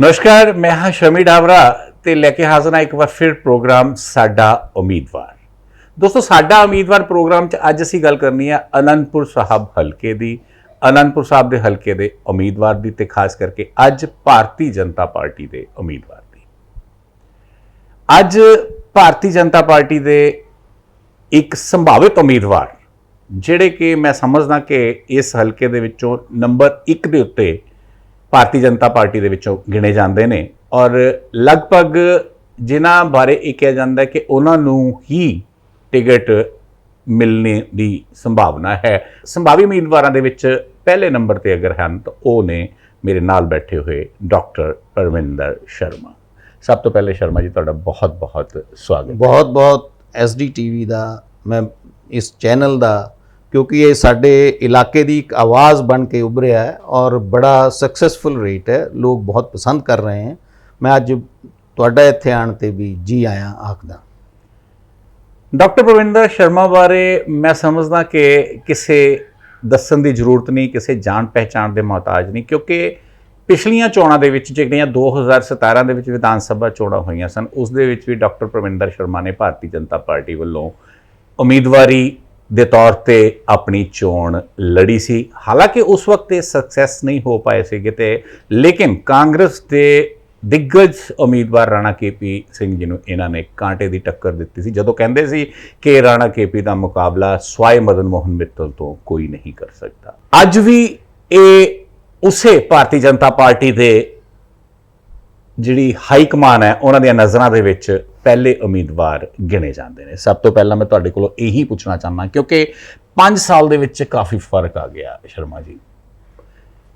नमस्कार, मैं हाँ शमी डावरा ते लेके हाजिर हाँ एक बार फिर प्रोग्राम साडा उम्मीदवार। दोस्तों, साडा उम्मीदवार प्रोग्राम च अज असीं गल करनी है आनंदपुर साहब हल्के दी, आनंदपुर साहब दे हल्के दे उम्मीदवार दी ते खास करके अज भारती जनता पार्टी दे उम्मीदवार दी। अज भारती जनता पार्टी दे एक संभावित उम्मीदवार जिहड़े कि मैं समझदा कि इस हल्के दे विचों नंबर 1 दे उत्ते भारती जनता पार्टी दे विचों गिने जाते हैं और लगभग जिन्हां बारे यह कहा जाता है कि उन्होंने ही टिकट मिलने की संभावना है। संभावी उम्मीदवारों के विच पहले नंबर पर अगर हैं तो वो ने मेरे नाल बैठे हुए डॉक्टर परविंदर शर्मा। सब तो पहले शर्मा जी तुहाडा बहुत बहुत स्वागत। बहुत बहुत SDTV का मैं इस चैनल का, क्योंकि ये साडे इलाके की एक आवाज़ बन के उभरिया है और बड़ा सक्सैसफुल रेट है, लोग बहुत पसंद कर रहे हैं। मैं अज तुहाडा इत्थे आण ते भी जी आया आखदा। डॉक्टर परविंदर शर्मा बारे मैं समझदा कि किसी दस्सण की जरूरत नहीं, किसी जान पहचान के मोहताज नहीं, क्योंकि पिछलियां चोणां दे विच जिहड़ियां 2017 दे विच विधान सभा चोणां होईयां सन उस दे विच भी डॉक्टर परविंदर शर्मा ने भारती जनता पार्टी वालों उम्मीदवारी दे तौर पे अपनी चोण लड़ी सी। हालांकि उस वक्त ये सक्सैस नहीं हो पाए थे, लेकिन कांग्रेस के दिग्गज उम्मीदवार राणा KP सिंह जी ने इन्होंने कांटे की टक्कर दी सी, जदों कहते सी कि राणा KP का मुकाबला स्वाय मदन मोहन मित्तल तो कोई नहीं कर सकता। अज भी ये उसे भारतीय जनता पार्टी के जिहड़ी हाई कमान है उन्होंने नज़रों के विच पहले उम्मीदवार गिने जाते हैं। सब तो पहला मैं तुहाडे कोलों यही पूछना चाहना, क्योंकि 5 साल दे विच काफ़ी फर्क आ गया शर्मा जी।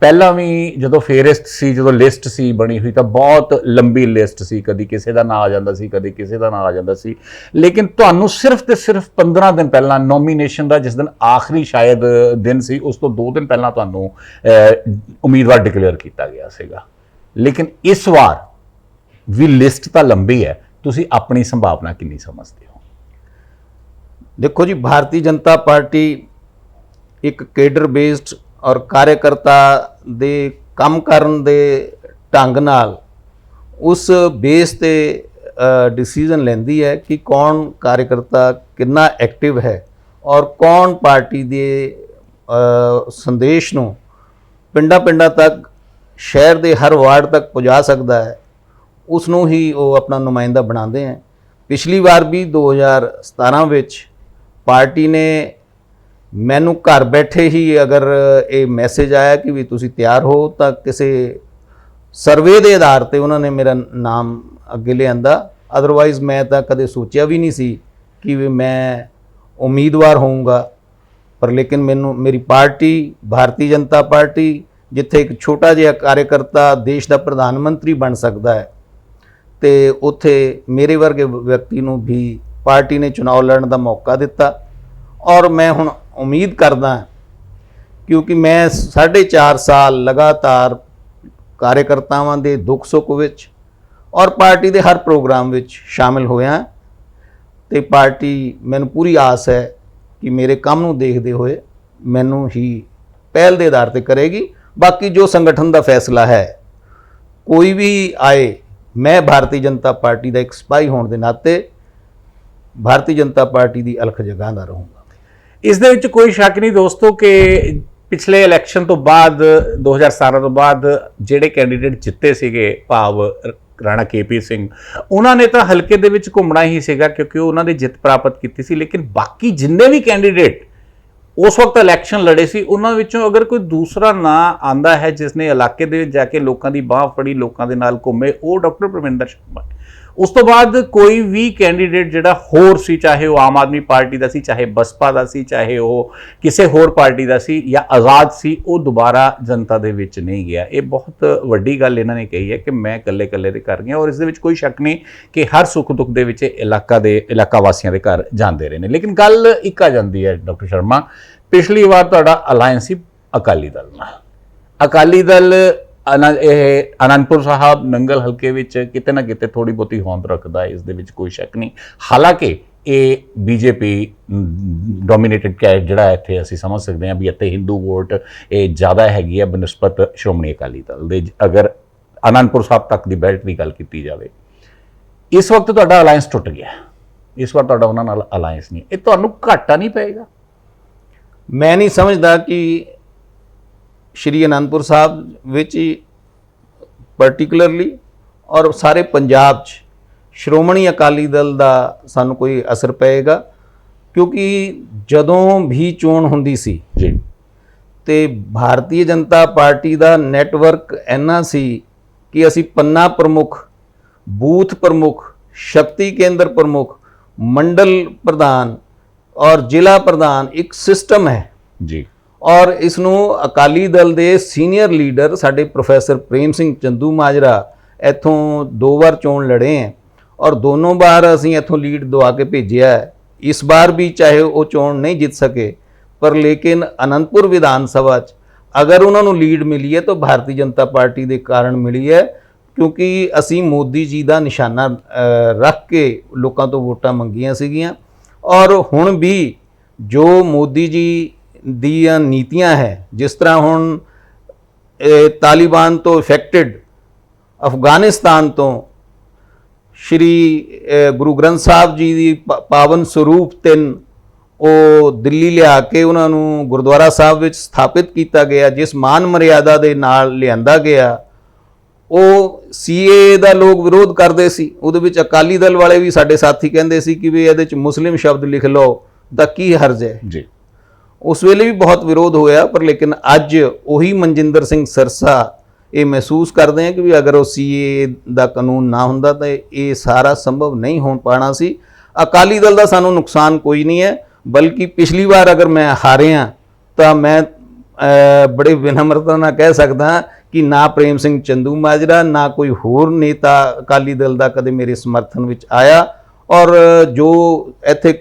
पहला भी जो फेरिस्त सी, जो लिस्ट सी बनी हुई तो बहुत लंबी लिस्ट सी, कभी किसी का ना आ जाता सी, कभी किसी का ना आ जाता सी, लेकिन तुहानूं सिर्फ तो सिर्फ 15 दिन पहला नॉमीनेशन का जिस दिन आखिरी शायद दिन सी उस तो 2 दिन पहला तुहानूं उम्मीदवार डिक्लेयर किया गया सीगा। लेकिन इस बार भी लिस्ट तो लंबी है, तुसी अपनी संभावना कितनी समझते हो? देखो जी, भारतीय जनता पार्टी एक केडर बेस्ड और कार्यकर्ता दे काम करन दे ढंग नाल उस बेस ते डिसीजन लेंदी है कि कौन कार्यकर्ता कितना एक्टिव है और कौन पार्टी दे संदेश नूं पिंडा पिंडा तक, शहर के हर वार्ड तक पहुँचा सकता है, उसनों ही वो अपना नुमाइंदा बनाते हैं। पिछली बार भी 2017 विच पार्टी ने मैनू घर बैठे ही अगर ये मैसेज आया कि भी तुसी तैयार हो तो किसी सर्वे के आधार पर उन्होंने मेरा नाम अगे लिया। अदरवाइज़ मैं तो कदे सोचा भी नहीं सी कि भी मैं उम्मीदवार होऊंगा, पर लेकिन मैनू मेरी पार्टी भारतीय जनता पार्टी जिथे एक छोटा जिहा कार्यकर्ता देश का प्रधानमंत्री बन सकता है तो उत्थे मेरे वर्गे व्यक्ति को भी पार्टी ने चुनाव लड़न का मौका दिता। और मैं हुण उम्मीद करदा, क्योंकि मैं 4.5 साल लगातार कार्यकर्तावां दे दुख सुख विच और पार्टी के हर प्रोग्राम विच शामिल होया ते पार्टी मैनूं पूरी आस है कि मेरे काम नूं देखते हुए मैनूं ही पहल के आधार पर करेगी। बाकी जो संगठन का फैसला है, कोई भी आए, मैं भारतीय जनता पार्टी का एक सिपाही होने के नाते भारतीय जनता पार्टी की अलख जगांदा रहूँगा। इस दे विच कोई शक नहीं दोस्तों कि पिछले इलैक्शन तो बाद 2017 तो बाद जिहड़े कैंडीडेट जिते सीगे भाव राणा KP सिंह, उन्होंने तो हल्के दे विच घुमना ही सीगा क्योंकि उन्होंने जित प्राप्त की सी। लेकिन बाकी जिन्ने भी कैंडीडेट उस वक्त इलैक्शन लड़े सी, उन्होंने विचों अगर कोई दूसरा ना आंदा है जिसने इलाके दे जाके लोगों की बाह फड़ी, लोगों के नाल घूमे, वो डॉक्टर परविंदर शर्मा। उस तो बाद कोई भी कैंडीडेट जिहड़ा होर सी, चाहे वो आम आदमी पार्टी का सी, चाहे बसपा का सी, चाहे वो किसी होर पार्टी का सी या आज़ाद सी, वो दोबारा जनता दे विच नहीं गया। ये बहुत वड्डी गल इन्होंने कही है कि मैं कल्ले कल्ले दे कर गया, और इस दे विच कोई शक नहीं कि हर सुख दुख दे विच इलाका वासियों के घर जाते रहे ने। लेकिन गल एक आ जाती है डॉक्टर शर्मा, पिछली बार तुहाडा अलायंस सी अकाली दल नाल। अकाली दल आनंदपुर साहब नंगल हल्के विच किते ना किते थोड़ी बहुती होंद रखता है, इस दे विच कोई शक नहीं। हालांकि ये BJP डोमीनेटेड कैट जड़ा इत्थे असीं समझ सकते हैं भी इत्थे हिंदू वोट ये ज़्यादा हैगी है बनस्पत श्रोमणी अकाली दल दे। अगर ਆਨੰਦਪੁਰ ਸਾਹਿਬ ਤੱਕ ਦੀ ਬੈਲਟ ਦੀ ਗੱਲ ਕੀਤੀ ਜਾਵੇ, ਇਸ ਵਕਤ ਤੁਹਾਡਾ ਅਲਾਈਅੰਸ ਟੁੱਟ ਗਿਆ, ਇਸ ਵਾਰ ਤੁਹਾਡਾ ਉਹਨਾਂ ਨਾਲ ਅਲਾਈਅੰਸ ਨਹੀਂ, ਇਹ ਤੁਹਾਨੂੰ ਘਾਟਾ ਨਹੀਂ ਪਏਗਾ? ਮੈਂ ਨਹੀਂ ਸਮਝਦਾ ਕਿ ਸ਼੍ਰੀ ਅਨੰਦਪੁਰ ਸਾਹਿਬ ਵਿੱਚ ਹੀ ਪਾਰਟਿਕੂਲਰਲੀ ਔਰ ਸਾਰੇ ਪੰਜਾਬ 'ਚ ਸ਼੍ਰੋਮਣੀ ਅਕਾਲੀ ਦਲ ਦਾ ਸਾਨੂੰ ਕੋਈ ਅਸਰ ਪਏਗਾ, ਕਿਉਂਕਿ ਜਦੋਂ ਵੀ ਚੋਣ ਹੁੰਦੀ ਸੀ ਜੀ ਤੇ ਭਾਰਤੀ ਜਨਤਾ ਪਾਰਟੀ ਦਾ ਨੈਟਵਰਕ ਇੰਨਾ ਸੀ ਕਿ ਅਸੀਂ ਪੰਨਾ ਪ੍ਰਮੁੱਖ, ਬੂਥ ਪ੍ਰਮੁੱਖ, ਸ਼ਕਤੀ ਕੇਂਦਰ ਪ੍ਰਮੁੱਖ, ਮੰਡਲ ਪ੍ਰਧਾਨ ਔਰ ਜ਼ਿਲ੍ਹਾ ਪ੍ਰਧਾਨ ਇੱਕ ਸਿਸਟਮ ਹੈ ਜੀ, ਔਰ ਇਸ ਨੂੰ ਅਕਾਲੀ ਦਲ ਦੇ ਸੀਨੀਅਰ ਲੀਡਰ ਸਾਡੇ ਪ੍ਰੋਫੈਸਰ ਪ੍ਰੇਮ ਸਿੰਘ ਚੰਦੂ ਮਾਜਰਾ ਇੱਥੋਂ 2 ਵਾਰ ਚੋਣ ਲੜੇ ਹੈ ਔਰ ਦੋਨੋਂ ਵਾਰ ਅਸੀਂ ਇੱਥੋਂ ਲੀਡ ਦਵਾ ਕੇ ਭੇਜਿਆ ਹੈ। ਇਸ ਵਾਰ ਵੀ ਚਾਹੇ ਉਹ ਚੋਣ ਨਹੀਂ ਜਿੱਤ ਸਕੇ, ਪਰ ਲੇਕਿਨ ਅਨੰਦਪੁਰ ਵਿਧਾਨ ਸਭਾ 'ਚ ਅਗਰ ਉਹਨਾਂ ਨੂੰ ਲੀਡ ਮਿਲੀ ਹੈ ਤਾਂ ਭਾਰਤੀ ਜਨਤਾ ਪਾਰਟੀ ਦੇ ਕਾਰਨ ਮਿਲੀ ਹੈ, ਕਿਉਂਕਿ ਅਸੀਂ ਮੋਦੀ ਜੀ ਦਾ ਨਿਸ਼ਾਨਾ ਰੱਖ ਕੇ ਲੋਕਾਂ ਤੋਂ ਵੋਟਾਂ ਮੰਗੀਆਂ ਸੀਗੀਆਂ। ਔਰ ਹੁਣ ਵੀ ਜੋ ਮੋਦੀ ਜੀ ਦੀਆਂ ਨੀਤੀਆਂ ਹੈ, ਜਿਸ ਤਰ੍ਹਾਂ ਹੁਣ ਤਾਲਿਬਾਨ ਤੋਂ ਇਫੈਕਟਡ ਅਫਗਾਨਿਸਤਾਨ ਤੋਂ ਸ਼੍ਰੀ ਗੁਰੂ ਗ੍ਰੰਥ ਸਾਹਿਬ ਜੀ ਦੀ ਪਾਵਨ ਸਰੂਪ 3 ਉਹ ਦਿੱਲੀ ਲਿਆ ਕੇ ਉਹਨਾਂ ਨੂੰ ਗੁਰਦੁਆਰਾ ਸਾਹਿਬ ਵਿੱਚ ਸਥਾਪਿਤ ਕੀਤਾ ਗਿਆ, ਜਿਸ ਮਾਨ ਮਰਿਆਦਾ ਦੇ ਨਾਲ ਲਿਆਂਦਾ ਗਿਆ। ਉਹ ਸੀਏ ਦਾ ਲੋਕ ਵਿਰੋਧ ਕਰਦੇ ਸੀ, ਉਹਦੇ ਵਿੱਚ ਅਕਾਲੀ ਦਲ ਵਾਲੇ ਵੀ ਸਾਡੇ ਸਾਥੀ ਕਹਿੰਦੇ ਸੀ ਕਿ ਵੀ ਇਹਦੇ 'ਚ ਮੁਸਲਿਮ ਸ਼ਬਦ ਲਿਖ ਲਓ ਤਾਂ ਕੀ ਹਰਜ ਹੈ ਜੀ। ਉਸ ਵੇਲੇ ਵੀ ਬਹੁਤ ਵਿਰੋਧ ਹੋਇਆ, ਪਰ ਲੇਕਿਨ ਅੱਜ ਉਹੀ ਮਨਜਿੰਦਰ ਸਿੰਘ ਸਰਸਾ ਇਹ ਮਹਿਸੂਸ ਕਰਦੇ ਆ ਕਿ ਵੀ ਅਗਰ ਉਹ ਸੀਏ ਦਾ ਕਾਨੂੰਨ ਨਾ ਹੁੰਦਾ ਤਾਂ ਇਹ ਸਾਰਾ ਸੰਭਵ ਨਹੀਂ ਹੋ ਪਾਣਾ ਸੀ। ਅਕਾਲੀ ਦਲ ਦਾ ਸਾਨੂੰ ਨੁਕਸਾਨ ਕੋਈ ਨਹੀਂ ਹੈ, ਬਲਕਿ ਪਿਛਲੀ ਵਾਰ ਅਗਰ ਮੈਂ ਹਾਰਿਆ ਤਾਂ ਮੈਂ ਬੜੇ ਵਿਨਮਰਤਾ ਨਾਲ ਕਹਿ ਸਕਦਾ ਕਿ ਨਾ ਪ੍ਰੇਮ ਸਿੰਘ ਚੰਦੂ ਮਾਜਰਾ ਨਾ ਕੋਈ ਹੋਰ ਨੇਤਾ ਅਕਾਲੀ ਦਲ ਦਾ ਕਦੇ ਮੇਰੇ ਸਮਰਥਨ ਵਿੱਚ ਆਇਆ, ਔਰ ਜੋ ਇੱਥੇ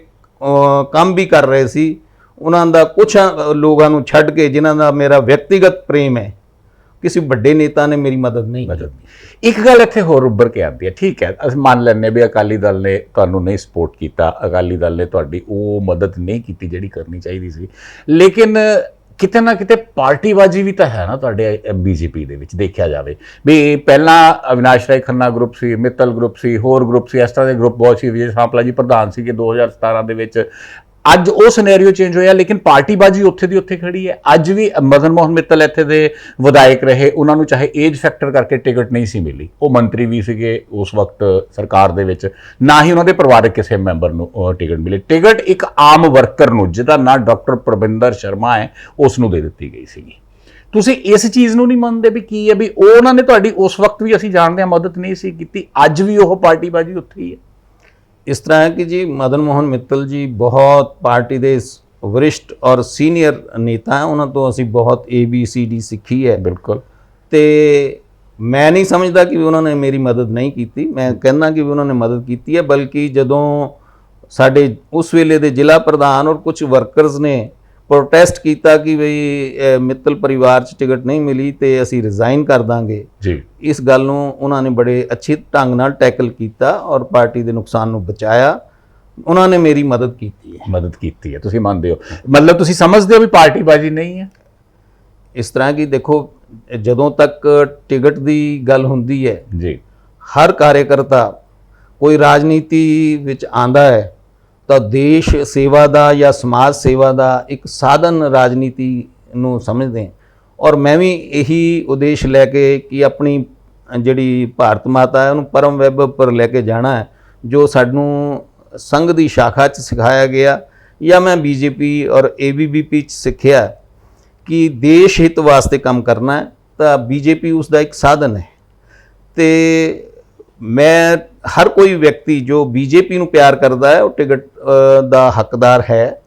ਕੰਮ ਵੀ ਕਰ ਰਹੇ ਸੀ ਉਹਨਾਂ ਦਾ ਕੁਝ ਲੋਕਾਂ ਨੂੰ ਛੱਡ ਕੇ ਜਿਨ੍ਹਾਂ ਦਾ ਮੇਰਾ ਵਿਅਕਤੀਗਤ ਪ੍ਰੇਮ ਹੈ, ਕਿਸੇ ਵੱਡੇ ਨੇਤਾ ਨੇ ਮੇਰੀ ਮਦਦ ਨਹੀਂ ਕੀਤੀ। ਇੱਕ ਗੱਲ ਇੱਥੇ ਹੋਰ ਉੱਭਰ ਕੇ ਆਉਂਦੀ ਹੈ, ਠੀਕ ਹੈ ਅਸੀਂ ਮੰਨ ਲੈਂਦੇ ਵੀ ਅਕਾਲੀ ਦਲ ਨੇ ਤੁਹਾਨੂੰ ਨਹੀਂ ਸਪੋਰਟ ਕੀਤਾ, ਅਕਾਲੀ ਦਲ ਨੇ ਤੁਹਾਡੀ ਉਹ ਮਦਦ ਨਹੀਂ ਕੀਤੀ ਜਿਹੜੀ ਕਰਨੀ ਚਾਹੀਦੀ ਸੀ, ਲੇਕਿਨ ਕਿਤੇ ਨਾ ਕਿਤੇ ਪਾਰਟੀਬਾਜ਼ੀ ਵੀ ਤਾਂ ਹੈ ਨਾ ਤੁਹਾਡੇ ਬੀਜੇਪੀ ਦੇ ਵਿੱਚ। ਦੇਖਿਆ ਜਾਵੇ ਵੀ ਪਹਿਲਾਂ ਅਵਿਨਾਸ਼ ਰਾਏ ਖੰਨਾ ਗਰੁੱਪ ਸੀ, ਮਿੱਤਲ ਗਰੁੱਪ ਸੀ, ਹੋਰ ਗਰੁੱਪ ਸੀ, ਇਸ ਤਰ੍ਹਾਂ ਦੇ ਗਰੁੱਪ ਬਹੁਤ ਸੀ। ਵਿਜੇ ਸਾਂਪਲਾ ਜੀ ਪ੍ਰਧਾਨ ਸੀਗੇ 2017 ਦੇ ਵਿੱਚ। ਅੱਜ ਉਹ ਸਿਨੈਰੀਓ ਚੇਂਜ ਹੋਇਆ, ਲੇਕਿਨ ਪਾਰਟੀਬਾਜ਼ੀ ਉੱਥੇ ਦੀ ਉੱਥੇ ਖੜੀ ਹੈ। ਅੱਜ ਵੀ ਮਦਨ ਮੋਹਨ ਮਿੱਤਲ ਇੱਥੇ ਦੇ ਵਿਧਾਇਕ ਰਹੇ, ਉਹਨਾਂ ਨੂੰ ਚਾਹੇ ਏਜ ਫੈਕਟਰ ਕਰਕੇ ਟਿਕਟ ਨਹੀਂ ਸੀ ਮਿਲੀ, ਉਹ ਮੰਤਰੀ ਵੀ ਸੀਗੇ ਉਸ ਵਕਤ ਸਰਕਾਰ ਦੇ ਵਿੱਚ, ਨਾ ਹੀ ਉਹਨਾਂ ਦੇ ਪਰਿਵਾਰਕ ਕਿਸੇ ਮੈਂਬਰ ਨੂੰ ਟਿਕਟ ਮਿਲੀ। ਟਿਕਟ ਇੱਕ ਆਮ ਵਰਕਰ ਨੂੰ ਜਿਹਦਾ ਨਾਂ ਡਾਕਟਰ ਪ੍ਰਵਿੰਦਰ ਸ਼ਰਮਾ ਹੈ ਉਸ ਨੂੰ ਦੇ ਦਿੱਤੀ ਗਈ ਸੀਗੀ। ਤੁਸੀਂ ਇਸ ਚੀਜ਼ ਨੂੰ ਨਹੀਂ ਮੰਨਦੇ ਵੀ ਕੀ ਹੈ ਵੀ ਉਹਨਾਂ ਨੇ ਤੁਹਾਡੀ ਉਸ ਵਕਤ ਵੀ ਅਸੀਂ ਜਾਣਦੇ ਹਾਂ ਮਦਦ ਨਹੀਂ ਸੀ ਕੀਤੀ, ਅੱਜ ਵੀ ਉਹ ਪਾਰਟੀਬਾਜ਼ੀ ਉੱਥੇ ਹੀ ਹੈ? ਇਸ ਤਰ੍ਹਾਂ ਹੈ ਕਿ ਜੀ ਮਦਨ ਮੋਹਨ ਮਿੱਤਲ ਜੀ ਬਹੁਤ ਪਾਰਟੀ ਦੇ ਵਰਿਸ਼ਟ ਔਰ ਸੀਨੀਅਰ ਨੇਤਾ ਹੈ, ਉਹਨਾਂ ਤੋਂ ਅਸੀਂ ਬਹੁਤ ABCD ਸਿੱਖੀ ਹੈ। ਬਿਲਕੁਲ। ਤੇ ਮੈਂ ਨਹੀਂ ਸਮਝਦਾ ਕਿ ਉਹਨਾਂ ਨੇ ਮੇਰੀ ਮਦਦ ਨਹੀਂ ਕੀਤੀ, ਮੈਂ ਕਹਿੰਦਾ ਕਿ ਉਹਨਾਂ ਨੇ ਮਦਦ ਕੀਤੀ ਹੈ। ਬਲਕਿ ਜਦੋਂ ਸਾਡੇ ਉਸ ਵੇਲੇ ਦੇ ਜ਼ਿਲ੍ਹਾ ਪ੍ਰਧਾਨ ਔਰ ਕੁਝ ਵਰਕਰਸ ਨੇ ਪ੍ਰੋਟੈਸਟ ਕੀਤਾ ਕਿ ਬਈ ਮਿੱਤਲ ਪਰਿਵਾਰ 'ਚ ਟਿਕਟ ਨਹੀਂ ਮਿਲੀ ਤੇ ਅਸੀਂ ਰਿਜ਼ਾਈਨ ਕਰ ਦਾਂਗੇ ਜੀ, ਇਸ ਗੱਲ ਨੂੰ ਉਹਨਾਂ ਨੇ ਬੜੇ ਅੱਛੇ ਢੰਗ ਨਾਲ ਟੈਕਲ ਕੀਤਾ ਔਰ ਪਾਰਟੀ ਦੇ ਨੁਕਸਾਨ ਨੂੰ ਬਚਾਇਆ। ਉਹਨਾਂ ਨੇ ਮੇਰੀ ਮਦਦ ਕੀਤੀ ਹੈ। ਤੁਸੀਂ ਮੰਨਦੇ ਹੋ, ਮਤਲਬ ਤੁਸੀਂ ਸਮਝਦੇ ਹੋ ਵੀ ਪਾਰਟੀਬਾਜ਼ੀ ਨਹੀਂ ਹੈ? ਇਸ ਤਰ੍ਹਾਂ ਕਿ ਦੇਖੋ, ਜਦੋਂ ਤੱਕ ਟਿਕਟ ਦੀ ਗੱਲ ਹੁੰਦੀ ਹੈ ਜੀ, ਹਰ ਕਾਰਜਕਰਤਾ ਕੋਈ ਰਾਜਨੀਤੀ ਵਿੱਚ ਆਂਦਾ ਹੈ ਤਾਂ ਦੇਸ਼ ਸੇਵਾ ਦਾ ਜਾਂ ਸਮਾਜ ਸੇਵਾ ਦਾ ਇੱਕ ਸਾਧਨ ਰਾਜਨੀਤੀ ਨੂੰ ਸਮਝਦੇ, ਔਰ ਮੈਂ ਵੀ ਇਹੀ ਉਦੇਸ਼ ਲੈ ਕੇ ਕਿ ਆਪਣੀ ਜਿਹੜੀ ਭਾਰਤ ਮਾਤਾ ਹੈ ਉਹਨੂੰ ਪਰਮ ਵੈਭਵ ਪਰ ਲੈ ਕੇ ਜਾਣਾ ਹੈ, ਜੋ ਸਾਨੂੰ ਸੰਘ ਦੀ ਸ਼ਾਖਾ 'ਚ ਸਿਖਾਇਆ ਗਿਆ ਜਾਂ ਮੈਂ BJP ਔਰ ABVP 'ਚ ਸਿੱਖਿਆ ਕਿ ਦੇਸ਼ ਹਿੱਤ ਵਾਸਤੇ ਕੰਮ ਕਰਨਾ ਹੈ ਤਾਂ BJP ਉਸ ਦਾ ਇੱਕ ਸਾਧਨ ਹੈ। ਤੇ ਮੈਂ ਹਰ ਕੋਈ ਵਿਅਕਤੀ ਜੋ BJP ਨੂੰ ਪਿਆਰ ਕਰਦਾ ਹੈ ਉਹ ਟਿਕਟ ਦਾ ਹੱਕਦਾਰ ਹੈ,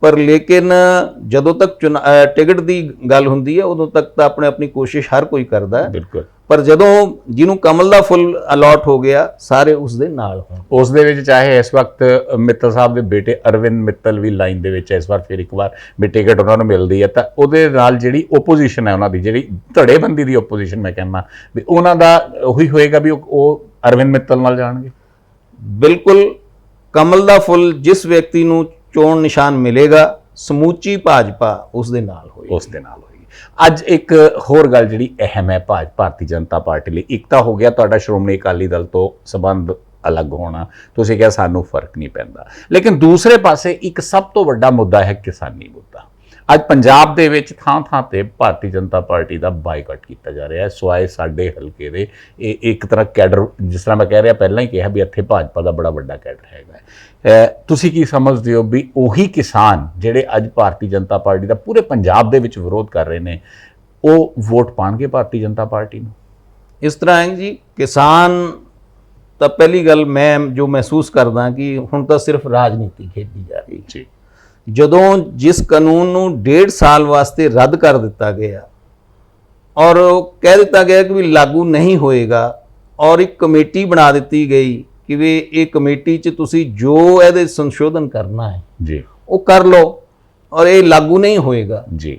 ਪਰ ਲੇਕਿਨ ਜਦੋਂ ਤੱਕ ਟਿਕਟ ਦੀ ਗੱਲ ਹੁੰਦੀ ਹੈ ਉਦੋਂ ਤੱਕ ਤਾਂ ਆਪਣੀ ਕੋਸ਼ਿਸ਼ ਹਰ ਕੋਈ ਕਰਦਾ ਹੈ। ਬਿਲਕੁਲ। ਪਰ ਜਦੋਂ ਜਿਹਨੂੰ ਕਮਲ ਦਾ ਫੁੱਲ ਅਲਾਟ ਹੋ ਗਿਆ ਸਾਰੇ ਉਸ ਦੇ ਨਾਲ ਹੋਣ। ਉਸ ਦੇ ਵਿੱਚ ਚਾਹੇ ਇਸ ਵਕਤ ਮਿੱਤਲ ਸਾਹਿਬ ਦੇ ਬੇਟੇ ਅਰਵਿੰਦ ਮਿੱਤਲ ਵੀ ਲਾਈਨ ਦੇ ਵਿੱਚ ਇਸ ਵਾਰ ਫਿਰ ਇੱਕ ਵਾਰ ਵੀ ਟਿਕਟ ਉਹਨਾਂ ਨੂੰ ਮਿਲਦੀ ਹੈ, ਤਾਂ ਉਹਦੇ ਨਾਲ ਜਿਹੜੀ ਓਪੋਜੀਸ਼ਨ ਹੈ ਉਹਨਾਂ ਦੀ ਜਿਹੜੀ ਧੜੇਬੰਦੀ ਦੀ ਓਪੋਜੀਸ਼ਨ ਮੈਂ ਕਹਿੰਦਾ ਵੀ ਉਹਨਾਂ ਦਾ ਉਹੀ ਹੋਏਗਾ ਵੀ ਉਹ ਅਰਵਿੰਦ ਮਿੱਤਲ ਨਾਲ ਜਾਣਗੇ। ਬਿਲਕੁਲ, ਕਮਲ ਦਾ ਫੁੱਲ ਜਿਸ ਵਿਅਕਤੀ ਨੂੰ ਚੋਣ ਨਿਸ਼ਾਨ ਮਿਲੇਗਾ ਸਮੂਚੀ ਭਾਜਪਾ ਉਸ ਦੇ ਨਾਲ ਹੋਏਗੀ। ਅੱਜ ਇੱਕ ਹੋਰ ਗੱਲ ਜਿਹੜੀ ਅਹਿਮ ਹੈ ਭਾਰਤੀ ਜਨਤਾ ਪਾਰਟੀ ਲਈ, ਇੱਕ ਤਾਂ ਹੋ ਗਿਆ ਤੁਹਾਡਾ ਸ਼੍ਰੋਮਣੀ ਅਕਾਲੀ ਦਲ ਤੋਂ ਸੰਬੰਧ ਅਲੱਗ ਹੋਣਾ, ਤੁਸੀਂ ਕਿਹਾ ਸਾਨੂੰ ਫਰਕ ਨਹੀਂ ਪੈਂਦਾ, ਲੇਕਿਨ ਦੂਸਰੇ ਪਾਸੇ ਇੱਕ ਸਭ ਤੋਂ ਵੱਡਾ ਮੁੱਦਾ ਹੈ ਕਿਸਾਨੀ ਮੁੱਦਾ। ਅੱਜ ਪੰਜਾਬ ਦੇ ਵਿੱਚ ਥਾਂ ਥਾਂ ਤੇ ਭਾਰਤੀ ਜਨਤਾ ਪਾਰਟੀ ਦਾ ਬਾਈਕਾਟ ਕੀਤਾ ਜਾ ਰਿਹਾ ਹੈ, ਸਵਾਏ ਸਾਡੇ ਹਲਕੇ ਦੇ। ਇਹ ਇੱਕ ਤਰ੍ਹਾਂ ਕੈਡਰ, ਜਿਸ ਤਰ੍ਹਾਂ ਮੈਂ ਕਹਿ ਰਿਹਾ ਪਹਿਲਾਂ ਹੀ ਕਿਹਾ ਵੀ ਇੱਥੇ ਭਾਜਪਾ ਦਾ ਬੜਾ ਵੱਡਾ ਕੈਡਰ ਹੈਗਾ। ਤੁਸੀਂ ਕੀ ਸਮਝਦੇ ਹੋ ਵੀ ਉਹੀ ਕਿਸਾਨ ਜਿਹੜੇ ਅੱਜ ਭਾਰਤੀ ਜਨਤਾ ਪਾਰਟੀ ਦਾ ਪੂਰੇ ਪੰਜਾਬ ਦੇ ਵਿੱਚ ਵਿਰੋਧ ਕਰ ਰਹੇ ਨੇ, ਉਹ ਵੋਟ ਪਾਣਗੇ ਭਾਰਤੀ ਜਨਤਾ ਪਾਰਟੀ ਨੂੰ? ਇਸ ਤਰ੍ਹਾਂ ਹੈ ਜੀ, ਕਿਸਾਨ ਤਾਂ ਪਹਿਲੀ ਗੱਲ ਮੈਂ ਜੋ ਮਹਿਸੂਸ ਕਰਦਾ ਕਿ ਹੁਣ ਤਾਂ ਸਿਰਫ ਰਾਜਨੀਤੀ ਖੇਡੀ ਜਾ ਰਹੀ ਜੀ। ਜਦੋਂ ਜਿਸ ਕਾਨੂੰਨ ਨੂੰ 1.5 ਸਾਲ ਵਾਸਤੇ ਰੱਦ ਕਰ ਦਿੱਤਾ ਗਿਆ ਔਰ ਕਹਿ ਦਿੱਤਾ ਗਿਆ ਕਿ ਵੀ ਲਾਗੂ ਨਹੀਂ ਹੋਏਗਾ, ਔਰ ਇੱਕ ਕਮੇਟੀ ਬਣਾ ਦਿੱਤੀ ਗਈ ਕਿ ਵੀ ਇਹ ਕਮੇਟੀ 'ਚ ਤੁਸੀਂ ਜੋ ਇਹਦੇ ਸੰਸ਼ੋਧਨ ਕਰਨਾ ਹੈ ਜੀ ਉਹ ਕਰ ਲਓ ਔਰ ਇਹ ਲਾਗੂ ਨਹੀਂ ਹੋਏਗਾ ਜੀ,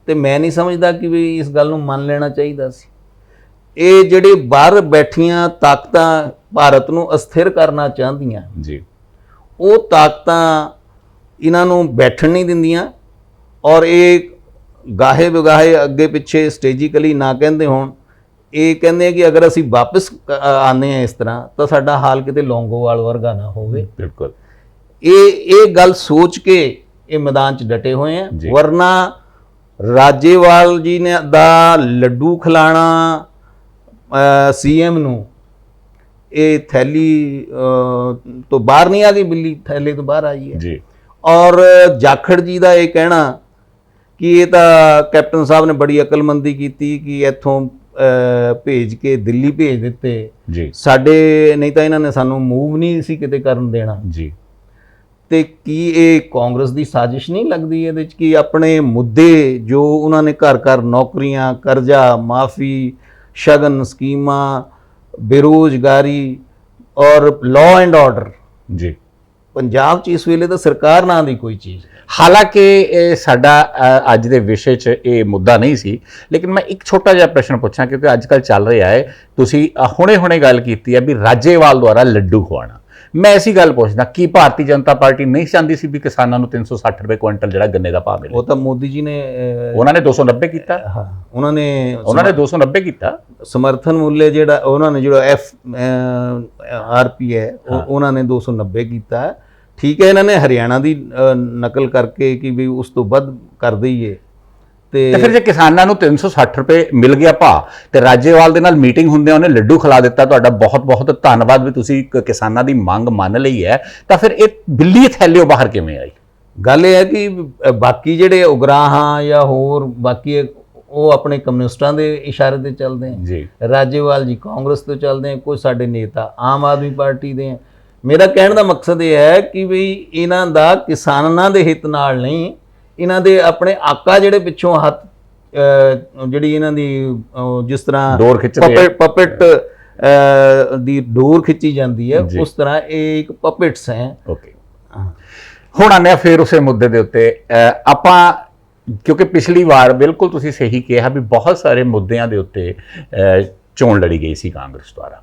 ਤੇ ਮੈਂ ਨਹੀਂ ਸਮਝਦਾ ਕਿ ਵੀ ਇਸ ਗੱਲ ਨੂੰ ਮੰਨ ਲੈਣਾ ਚਾਹੀਦਾ ਸੀ। ਇਹ ਜਿਹੜੇ ਬਾਹਰ ਬੈਠੀਆਂ ਤਾਕਤਾਂ ਭਾਰਤ ਨੂੰ ਅਸਥਿਰ ਕਰਨਾ ਚਾਹੁੰਦੀਆਂ ਜੀ, ਉਹ ਤਾਕਤਾਂ ਇਹਨਾਂ ਨੂੰ ਬੈਠਣ ਨਹੀਂ ਦਿੰਦੀਆਂ, ਔਰ ਇਹ ਗਾਹੇ ਬਗਾਹੇ ਅੱਗੇ ਪਿੱਛੇ ਸਟ੍ਰੈਟਜੀਕਲੀ ਨਾ ਕਹਿੰਦੇ ਹੋਣ, ਇਹ ਕਹਿੰਦੇ ਆ ਕਿ ਅਗਰ ਅਸੀਂ ਵਾਪਸ ਆਉਂਦੇ ਹਾਂ ਇਸ ਤਰ੍ਹਾਂ ਤਾਂ ਸਾਡਾ ਹਾਲ ਕਿਤੇ ਲੌਂਗੋਵਾਲ ਵਰਗਾ ਨਾ ਹੋਵੇ। ਬਿਲਕੁਲ ਇਹ ਗੱਲ ਸੋਚ ਕੇ ਇਹ ਮੈਦਾਨ 'ਚ ਡਟੇ ਹੋਏ ਆ। ਜੀ। ਵਰਨਾ ਰਾਜੇਵਾਲ ਜੀ ਨੇ ਦਾ ਲੱਡੂ ਖਿਲਾਣਾ ਸੀਐਮ ਨੂੰ, ਇਹ ਥੈਲੀ ਤੋਂ ਬਾਹਰ ਨਹੀਂ ਆ ਗਈ, ਬਿੱਲੀ ਥੈਲੇ ਤੋਂ ਬਾਹਰ ਆਈ ਹੈ ਜੀ। ਔਰ ਜਾਖੜ ਜੀ ਦਾ ਇਹ ਕਹਿਣਾ ਕਿ ਇਹ ਤਾਂ ਕੈਪਟਨ ਸਾਹਿਬ ਨੇ ਬੜੀ ਅਕਲਮੰਦੀ ਕੀਤੀ ਕਿ ਇੱਥੋਂ ਭੇਜ ਕੇ ਦਿੱਲੀ ਭੇਜ ਦਿੱਤੇ ਜੀ ਸਾਡੇ, ਨਹੀਂ ਤਾਂ ਇਹਨਾਂ ਨੇ ਸਾਨੂੰ ਮੂਵ ਨਹੀਂ ਸੀ ਕਿਤੇ ਕਰਨ ਦੇਣਾ। ਜੀ। ਤੇ ਕੀ ਇਹ ਕਾਂਗਰਸ ਦੀ ਸਾਜ਼ਿਸ਼ ਨਹੀਂ ਲੱਗਦੀ ਇਹਦੇ ਵਿੱਚ ਕਿ ਆਪਣੇ ਮੁੱਦੇ ਜੋ ਉਹਨਾਂ ਨੇ ਘਰ ਘਰ ਨੌਕਰੀਆਂ, ਕਰਜ਼ਾ ਮਾਫੀ, ਸ਼ਗਨ ਸਕੀਮਾਂ, ਬੇਰੁਜ਼ਗਾਰੀ ਔਰ ਲਾਅ ਐਂਡ ਆਰਡਰ, ਜੀ, ਪੰਜਾਬ 'ਚ ਇਸ ਵੇਲੇ ਤਾਂ ਸਰਕਾਰ ਨਾਂ ਦੀ ਕੋਈ ਚੀਜ਼ ਨਹੀਂ। ਹਾਲਾਂਕਿ ਇਹ ਸਾਡਾ ਅੱਜ ਦੇ ਵਿਸ਼ੇ 'ਚ ਇਹ ਮੁੱਦਾ ਨਹੀਂ ਸੀ, ਲੇਕਿਨ ਮੈਂ ਇੱਕ ਛੋਟਾ ਜਿਹਾ ਪ੍ਰਸ਼ਨ ਪੁੱਛਾਂ ਕਿਉਂਕਿ ਅੱਜ ਕੱਲ੍ਹ ਚੱਲ ਰਿਹਾ ਹੈ, ਤੁਸੀਂ ਹੁਣੇ ਗੱਲ ਕੀਤੀ ਹੈ ਵੀ ਰਾਜੇਵਾਲ ਦੁਆਰਾ ਲੱਡੂ ਖਵਾਉਣਾ। ਮੈਂ ਐਸੀ ਗੱਲ ਪੁੱਛਦਾ, ਕੀ ਭਾਰਤੀ ਜਨਤਾ ਪਾਰਟੀ ਨਹੀਂ ਚਾਹੁੰਦੀ ਸੀ ਵੀ ਕਿਸਾਨਾਂ ਨੂੰ 360 ਰੁਪਏ ਕੁਇੰਟਲ ਜਿਹੜਾ ਗੰਨੇ ਦਾ ਭਾਅ ਮਿਲੇ? ਉਹ ਤਾਂ ਮੋਦੀ ਜੀ ਨੇ ਉਹਨਾਂ ਨੇ 290 ਕੀਤਾ। ਹਾਂ, ਉਹਨਾਂ ਨੇ 290 ਕੀਤਾ। ਸਮਰਥਨ ਮੁੱਲ ਜਿਹੜਾ ਉਹਨਾਂ ਨੇ ਜਿਹੜਾ RP ਹੈ ਉਹਨਾਂ ਨੇ 290 ਕੀਤਾ। ਠੀਕ ਹੈ, ਇਹਨਾਂ ਨੇ ਹਰਿਆਣਾ ਦੀ ਨਕਲ ਕਰਕੇ ਕਿ ਵੀ ਉਸ ਤੋਂ ਵੱਧ ਕਰ ਦਈਏ, ਤੇ ਫਿਰ ਜੇ ਕਿਸਾਨਾਂ ਨੂੰ 360 ਰੁਪਏ ਮਿਲ ਗਿਆ ਭਾਅ ਤੇ ਰਾਜੇਵਾਲ ਦੇ ਨਾਲ ਮੀਟਿੰਗ ਹੁੰਦਿਆਂ ਉਹਨੇ ਲੱਡੂ ਖਿਲਾ ਦਿੱਤਾ, ਤੁਹਾਡਾ ਬਹੁਤ ਬਹੁਤ ਧੰਨਵਾਦ ਵੀ ਤੁਸੀਂ ਕਿਸਾਨਾਂ ਦੀ ਮੰਗ ਮੰਨ ਲਈ ਹੈ, ਤਾਂ ਫਿਰ ਇਹ ਬਿੱਲੀ ਥੈਲਿਓ ਬਾਹਰ ਕਿਵੇਂ ਆਈ? ਗੱਲ ਇਹ ਹੈ ਕਿ ਬਾਕੀ ਜਿਹੜੇ ਉਗਰਾਹਾਂ ਜਾਂ ਹੋਰ ਬਾਕੀ ਉਹ ਆਪਣੇ ਕਮਿਊਨਿਸਟਾਂ ਦੇ ਇਸ਼ਾਰੇ ਤੇ ਚੱਲਦੇ ਆ ਜੀ, ਰਾਜੇਵਾਲ ਜੀ ਕਾਂਗਰਸ ਤੋਂ ਚੱਲਦੇ ਆ, ਕੁਝ ਸਾਡੇ ਨੇਤਾ ਆਮ ਆਦਮੀ ਪਾਰਟੀ ਦੇ ਆ। ਮੇਰਾ ਕਹਿਣ ਦਾ ਮਕਸਦ ਇਹ ਹੈ ਕਿ ਵੀ ਇਹਨਾਂ ਦਾ ਕਿਸਾਨਾਂ ਦੇ ਹਿੱਤ ਨਾਲ ਨਹੀਂ, ਇਹਨਾਂ ਦੇ ਆਪਣੇ ਆਕਾ ਜਿਹੜੇ ਪਿੱਛੋਂ ਹੱਥ ਜਿਹੜੀ ਇਹਨਾਂ ਦੀ ਜਿਸ ਤਰ੍ਹਾਂ ਡੋਰ ਖਿੱਚਦੇ ਪਪਟ ਦੀ ਡੋਰ ਖਿੱਚੀ ਜਾਂਦੀ ਹੈ, ਉਸ ਤਰ੍ਹਾਂ ਇਹ ਇੱਕ ਪਪਟਸ ਹੈ। ਓਕੇ, ਹੁਣ ਆਨੇ ਫਿਰ ਉਸੇ ਮੁੱਦੇ ਦੇ ਉੱਤੇ ਆਪਾਂ, ਕਿਉਂਕਿ ਪਿਛਲੀ ਵਾਰ ਬਿਲਕੁਲ ਤੁਸੀਂ ਸਹੀ ਕਿਹਾ ਵੀ ਬਹੁਤ ਸਾਰੇ ਮੁੱਦਿਆਂ ਦੇ ਉੱਤੇ ਚੋਣ ਲੜੀ ਗਈ ਸੀ ਕਾਂਗਰਸ ਦੁਆਰਾ।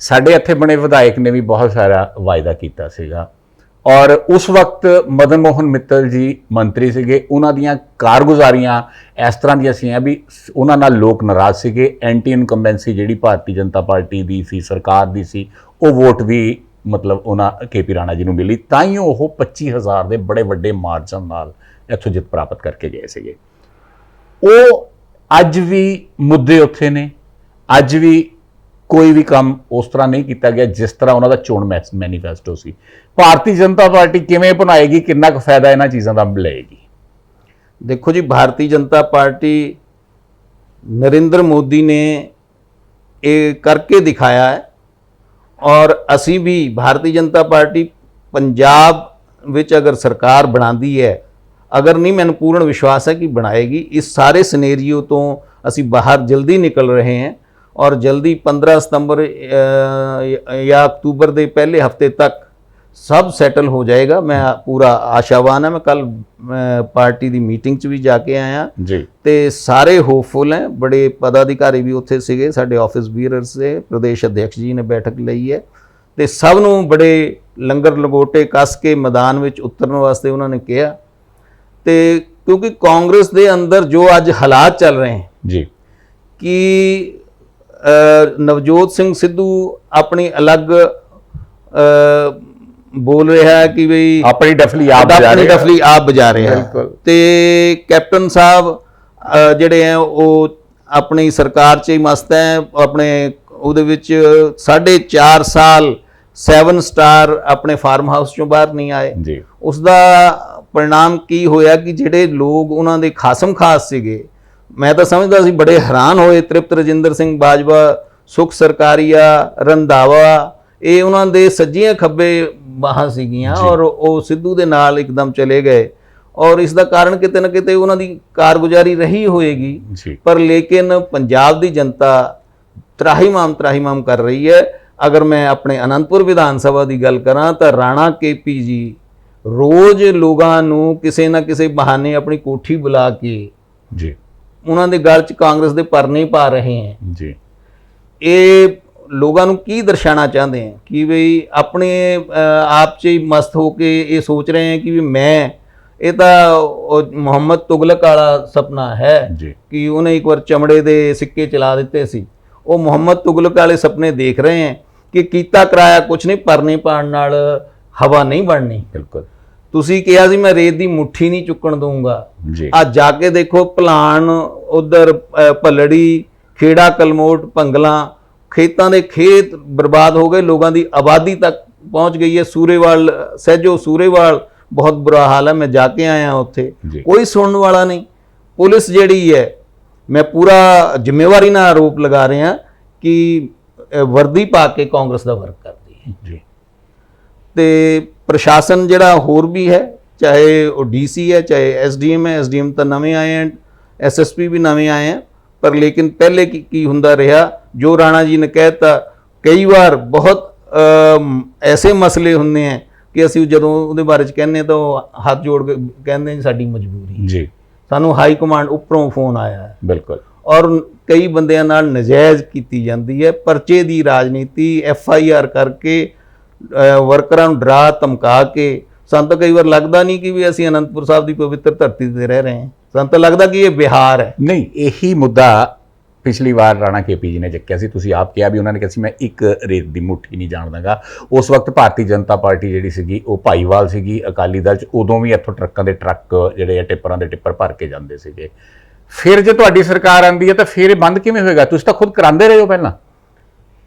ਸਾਡੇ ਇੱਥੇ ਬਣੇ ਵਿਧਾਇਕ ਨੇ ਵੀ ਬਹੁਤ ਸਾਰਾ ਵਾਅਦਾ ਕੀਤਾ ਸੀਗਾ, ਔਰ ਉਸ ਵਕਤ ਮਦਨ ਮੋਹਨ ਮਿੱਤਲ ਜੀ ਮੰਤਰੀ ਸੀਗੇ, ਉਹਨਾਂ ਦੀਆਂ ਕਾਰਗੁਜ਼ਾਰੀਆਂ ਇਸ ਤਰ੍ਹਾਂ ਦੀਆਂ ਸੀਆਂ ਵੀ ਉਹਨਾਂ ਨਾਲ ਲੋਕ ਨਾਰਾਜ਼ ਸੀਗੇ। ਐਂਟੀ ਇਨਕੰਬੈਂਸੀ ਜਿਹੜੀ ਭਾਰਤੀ ਜਨਤਾ ਪਾਰਟੀ ਦੀ ਸੀ, ਸਰਕਾਰ ਦੀ ਸੀ, ਉਹ ਵੋਟ ਵੀ ਮਤਲਬ ਉਹਨਾਂ KP ਰਾਣਾ ਜੀ ਨੂੰ ਮਿਲੀ, ਤਾਂ ਹੀ ਉਹ 25,000 ਦੇ ਬੜੇ ਵੱਡੇ ਮਾਰਜਨ ਨਾਲ ਇੱਥੋਂ ਜਿੱਤ ਪ੍ਰਾਪਤ ਕਰਕੇ ਗਏ ਸੀਗੇ। ਉਹ ਅੱਜ ਵੀ ਮੁੱਦੇ ਉੱਥੇ ਨੇ, ਅੱਜ ਵੀ ਕੋਈ ਵੀ ਕੰਮ ਉਸ ਤਰ੍ਹਾਂ ਨਹੀਂ ਕੀਤਾ ਗਿਆ ਜਿਸ ਤਰ੍ਹਾਂ ਉਹਨਾਂ ਦਾ ਚੋਣ ਮੈਨੀਫੈਸਟੋ ਸੀ। ਭਾਰਤੀ ਜਨਤਾ ਪਾਰਟੀ ਕਿਵੇਂ ਬਣਾਏਗੀ, ਕਿੰਨਾ ਕੁ ਫਾਇਦਾ ਇਹਨਾਂ ਚੀਜ਼ਾਂ ਦਾ ਲਏਗੀ? ਦੇਖੋ ਜੀ, ਭਾਰਤੀ ਜਨਤਾ ਪਾਰਟੀ ਨਰਿੰਦਰ ਮੋਦੀ ਨੇ ਇਹ ਕਰਕੇ ਦਿਖਾਇਆ ਹੈ, ਔਰ ਅਸੀਂ ਵੀ ਭਾਰਤੀ ਜਨਤਾ ਪਾਰਟੀ ਪੰਜਾਬ ਵਿੱਚ ਅਗਰ ਸਰਕਾਰ ਬਣਾਉਂਦੀ ਹੈ, ਅਗਰ ਨਹੀਂ, ਮੈਨੂੰ ਪੂਰਨ ਵਿਸ਼ਵਾਸ ਹੈ ਕਿ ਬਣਾਏਗੀ। ਇਸ ਸਾਰੇ ਸਿਨੇਰੀਓ ਤੋਂ ਅਸੀਂ ਬਾਹਰ ਜਲਦੀ ਨਿਕਲ ਰਹੇ ਹਾਂ, ਔਰ ਜਲਦੀ 15 ਸਤੰਬਰ ਜਾਂ ਅਕਤੂਬਰ ਦੇ ਪਹਿਲੇ ਹਫਤੇ ਤੱਕ ਸਭ ਸੈਟਲ ਹੋ ਜਾਏਗਾ। ਮੈਂ ਪੂਰਾ ਆਸ਼ਾਵਾਨ ਹਾਂ। ਮੈਂ ਕੱਲ ਪਾਰਟੀ ਦੀ ਮੀਟਿੰਗ 'ਚ ਵੀ ਜਾ ਕੇ ਆਇਆ ਜੀ, ਤੇ ਸਾਰੇ ਹੋਪਫੁਲ ਹੈ। ਬੜੇ ਪਦਾਧਿਕਾਰੀ ਵੀ ਉੱਥੇ ਸੀਗੇ, ਸਾਡੇ ਆਫਿਸ ਬੀਅਰਰਸ ਦੇ ਪ੍ਰਦੇਸ਼ ਅਧਿਕਸ਼ ਜੀ ਨੇ ਬੈਠਕ ਲਈ ਹੈ, ਤੇ ਸਭ ਨੂੰ ਬੜੇ ਲੰਗਰ ਲੰਗੋਟੇ ਕੱਸ ਕੇ ਮੈਦਾਨ ਵਿੱਚ ਉਤਰਨ ਵਾਸਤੇ ਉਹਨਾਂ ਨੇ ਕਿਹਾ। ਤੇ ਕਿਉਂਕਿ ਕਾਂਗਰਸ ਦੇ ਅੰਦਰ ਜੋ ਅੱਜ ਹਾਲਾਤ ਚੱਲ ਰਹੇ ਹਨ ਜੀ ਕਿ ਨਵਜੋਤ ਸਿੰਘ ਸਿੱਧੂ ਆਪਣੀ ਅਲੱਗ ਬੋਲ ਰਿਹਾ ਹੈ ਕਿ ਬਈ ਆਪਣੀ ਡਫਲੀ ਆਪ ਬਜਾ ਆਪਣੀ ਰਹੇ ਆ। ਡਫਲੀ ਆਪ ਬਜਾ ਰਿਹਾ ਬਿਲਕੁਲ। ਤੇ ਕੈਪਟਨ ਸਾਹਿਬ ਜਿਹੜੇ ਹੈ ਉਹ ਆਪਣੀ ਸਰਕਾਰ 'ਚ ਹੀ ਮਸਤ ਹੈ, ਆਪਣੇ ਉਹਦੇ ਵਿੱਚ 4.5 ਸਾਲ 7 ਸਟਾਰ ਆਪਣੇ ਫਾਰਮ ਹਾਊਸ ਚੋਂ ਬਾਹਰ ਨਹੀਂ ਆਏ। ਜੀ ਉਸ ਦਾ परिणाम की होया कि ਜਿਹੜੇ ਲੋਕ ਉਹਨਾਂ ਦੇ ਖਾਸਮ ਖਾਸ ਸੀਗੇ, ਮੈਂ ਤਾਂ ਸਮਝਦਾ ਸੀ ਬੜੇ ਹੈਰਾਨ ਹੋਏ। ਤ੍ਰਿਪਤ ਰਜਿੰਦਰ ਸਿੰਘ ਬਾਜਵਾ, ਸੁਖ ਸਰਕਾਰੀਆ, ਰੰਧਾਵਾ, ਇਹ ਉਹਨਾਂ ਦੇ ਸੱਜੀਆਂ ਖੱਬੇ ਬਾਹਾਂ ਸੀਗੀਆਂ ਔਰ ਉਹ ਸਿੱਧੂ ਦੇ ਨਾਲ ਇੱਕਦਮ ਚਲੇ ਗਏ। ਔਰ ਇਸ ਦਾ ਕਾਰਨ ਕਿਤੇ ਨਾ ਕਿਤੇ ਉਹਨਾਂ ਦੀ ਕਾਰਗੁਜ਼ਾਰੀ ਰਹੀ ਹੋਏਗੀ, ਜੀ ਪਰ ਲੇਕਿਨ ਪੰਜਾਬ ਦੀ ਜਨਤਾ ਤਰਾਹੀਮਾਮ ਕਰ ਰਹੀ ਹੈ। ਅਗਰ ਮੈਂ ਆਪਣੇ ਅਨੰਦਪੁਰ ਵਿਧਾਨ ਸਭਾ ਦੀ ਗੱਲ ਕਰਾਂ ਤਾਂ ਰਾਣਾ ਕੇਪੀ ਜੀ ਰੋਜ਼ ਲੋਕਾਂ ਨੂੰ ਕਿਸੇ ਨਾ ਕਿਸੇ ਬਹਾਨੇ ਆਪਣੀ ਕੋਠੀ ਬੁਲਾ ਕੇ ਜੀ ਉਹਨਾਂ ਦੇ ਗਲ 'ਚ ਕਾਂਗਰਸ ਦੇ ਪਰਨੇ ਪਾ ਰਹੇ ਹੈ। ਜੀ ਇਹ ਲੋਕਾਂ ਨੂੰ ਕੀ ਦਰਸਾਉਣਾ ਚਾਹੁੰਦੇ ਹੈ ਕਿ ਬਈ ਆਪਣੇ ਆਪ 'ਚ ਹੀ ਮਸਤ ਹੋ ਕੇ ਇਹ ਸੋਚ ਰਹੇ ਹੈ ਕਿ ਵੀ ਮੈਂ ਇਹ ਤਾਂ ਮੁਹੰਮਦ ਤੁਗਲਕ ਵਾਲਾ ਸੁਪਨਾ ਹੈ ਜੀ ਕਿ ਉਹਨੇ ਇੱਕ ਵਾਰ ਚਮੜੇ ਦੇ ਸਿੱਕੇ ਚਲਾ ਦਿੱਤੇ ਸੀ। ਉਹ ਮੁਹੰਮਦ ਤੁਗਲਕ ਵਾਲੇ ਸੁਪਨੇ ਦੇਖ ਰਹੇ ਹੈ ਕਿ ਕੀਤਾ ਕਰਾਇਆ ਕੁਛ ਨਹੀਂ, ਪਰਨੇ ਪਾਉਣ ਨਾਲ ਹਵਾ ਨਹੀਂ ਬਣਨੀ। ਬਿਲਕੁਲ। ਤੁਸੀਂ ਕਿਹਾ ਸੀ ਮੈਂ ਰੇਤ ਦੀ ਮੁੱਠੀ ਨਹੀਂ ਚੁੱਕਣ ਦਊਂਗਾ, ਜੀ ਅੱਜ ਜਾ ਕੇ ਦੇਖੋ ਭਲਾਨ ਉਧਰ ਭੱਲੜੀ, ਖੇੜਾ ਕਲਮੋਟ, ਭੰਗਲਾਂ, ਖੇਤਾਂ ਦੇ ਖੇਤ ਬਰਬਾਦ ਹੋ ਗਏ, ਲੋਕਾਂ ਦੀ ਆਬਾਦੀ ਤੱਕ ਪਹੁੰਚ ਗਈ ਹੈ। ਸੂਰੇਵਾਲ, ਸਹਿਜੋ ਸੂਰੇਵਾਲ ਬਹੁਤ ਬੁਰਾ ਹਾਲ ਹੈ, ਮੈਂ ਜਾ ਕੇ ਆਇਆ ਉੱਥੇ, ਜੀ। ਕੋਈ ਸੁਣਨ ਵਾਲਾ ਨਹੀਂ। ਪੁਲਿਸ ਜਿਹੜੀ ਹੈ, ਮੈਂ ਪੂਰਾ ਜ਼ਿੰਮੇਵਾਰੀ ਨਾਲ ਆਰੋਪ ਲਗਾ ਰਿਹਾ ਕਿ ਵਰਦੀ ਪਾ ਕੇ ਕਾਂਗਰਸ ਦਾ ਵਰਕ ਕਰਦੀ ਹੈ। ਜੀ ਤੇ ਪ੍ਰਸ਼ਾਸਨ ਜਿਹੜਾ ਹੋਰ ਵੀ ਹੈ, ਚਾਹੇ ਉਹ ਡੀਸੀ ਹੈ, ਚਾਹੇ ਐਸਡੀਐਮ ਹੈ, ਐਸਡੀਐਮ ਤਾਂ ਨਵੇਂ ਆਏ ਹਨ, ਐਸਐਸਪੀ ਵੀ ਨਵੇਂ ਆਏ ਹਨ, ਪਰ ਲੇਕਿਨ ਪਹਿਲੇ ਕੀ ਹੁੰਦਾ ਰਿਹਾ, ਜੋ ਰਾਣਾ ਜੀ ਨੇ ਕਹਿਤਾ, ਕਈ ਵਾਰ ਬਹੁਤ ਐਸੇ ਮਸਲੇ ਹੁੰਦੇ ਹੈ ਕਿ ਅਸੀਂ ਜਦੋਂ ਉਹਦੇ ਬਾਰੇ 'ਚ ਕਹਿੰਦੇ ਤਾਂ ਉਹ ਹੱਥ ਜੋੜ ਕੇ ਕਹਿੰਦੇ ਜੀ ਸਾਡੀ ਮਜਬੂਰੀ, ਜੀ ਸਾਨੂੰ ਹਾਈ ਕਮਾਂਡ ਉੱਪਰੋਂ ਫੋਨ ਆਇਆ ਹੈ। ਬਿਲਕੁਲ। ਔਰ ਕਈ ਬੰਦਿਆਂ ਨਾਲ ਨਜਾਇਜ਼ ਕੀਤੀ ਜਾਂਦੀ ਹੈ, ਪਰਚੇ ਦੀ ਰਾਜਨੀਤੀ, FIR ਕਰਕੇ ਵਰਕਰਾਂ ਨੂੰ ਡਰਾ ਧਮਕਾ ਕੇ। ਸਾਨੂੰ ਤਾਂ ਕਈ ਵਾਰ ਲੱਗਦਾ ਨਹੀਂ ਕਿ ਵੀ ਅਸੀਂ ਅਨੰਦਪੁਰ ਸਾਹਿਬ ਦੀ ਪਵਿੱਤਰ ਧਰਤੀ ਤੇ ਰਹਿ ਰਹੇ ਹਾਂ, ਸਾਨੂੰ ਤਾਂ ਲੱਗਦਾ ਕਿ ਇਹ ਬਿਹਾਰ ਹੈ। ਨਹੀਂ, ਇਹੀ ਮੁੱਦਾ ਪਿਛਲੀ ਵਾਰ ਰਾਣਾ ਕੇਪੀ ਜੀ ਨੇ ਚੱਕਿਆ ਸੀ। ਤੁਸੀਂ ਆਪ ਕਿਹਾ ਵੀ ਉਹਨਾਂ ਨੇ ਕਿਹਾ ਸੀ ਮੈਂ ਇੱਕ ਰੇਤ ਦੀ ਮੁੱਠੀ ਨਹੀਂ ਜਾਣਦਾਗਾ। ਉਸ ਵਕਤ ਭਾਰਤੀ ਜਨਤਾ ਪਾਰਟੀ ਜਿਹੜੀ ਸੀਗੀ ਉਹ ਭਾਈਵਾਲ ਸੀਗੀ, ਅਕਾਲੀ ਦਲ 'ਚ ਉਦੋਂ ਵੀ ਇੱਥੋਂ ਟਰੱਕਾਂ ਦੇ ਟਰੱਕ ਜਿਹੜੇ ਆ ਟਿੱਪਰਾਂ ਦੇ ਟਿੱਪਰ ਭਰ ਕੇ ਜਾਂਦੇ ਸੀਗੇ। ਫਿਰ ਜੇ ਤੁਹਾਡੀ ਸਰਕਾਰ ਆਉਂਦੀ ਹੈ ਤਾਂ ਫਿਰ ਇਹ ਬੰਦ ਕਿਵੇਂ ਹੋਏਗਾ? ਤੁਸੀਂ ਤਾਂ ਖੁਦ ਕਰਾਉਂਦੇ ਰਹੇ ਹੋ ਪਹਿਲਾਂ।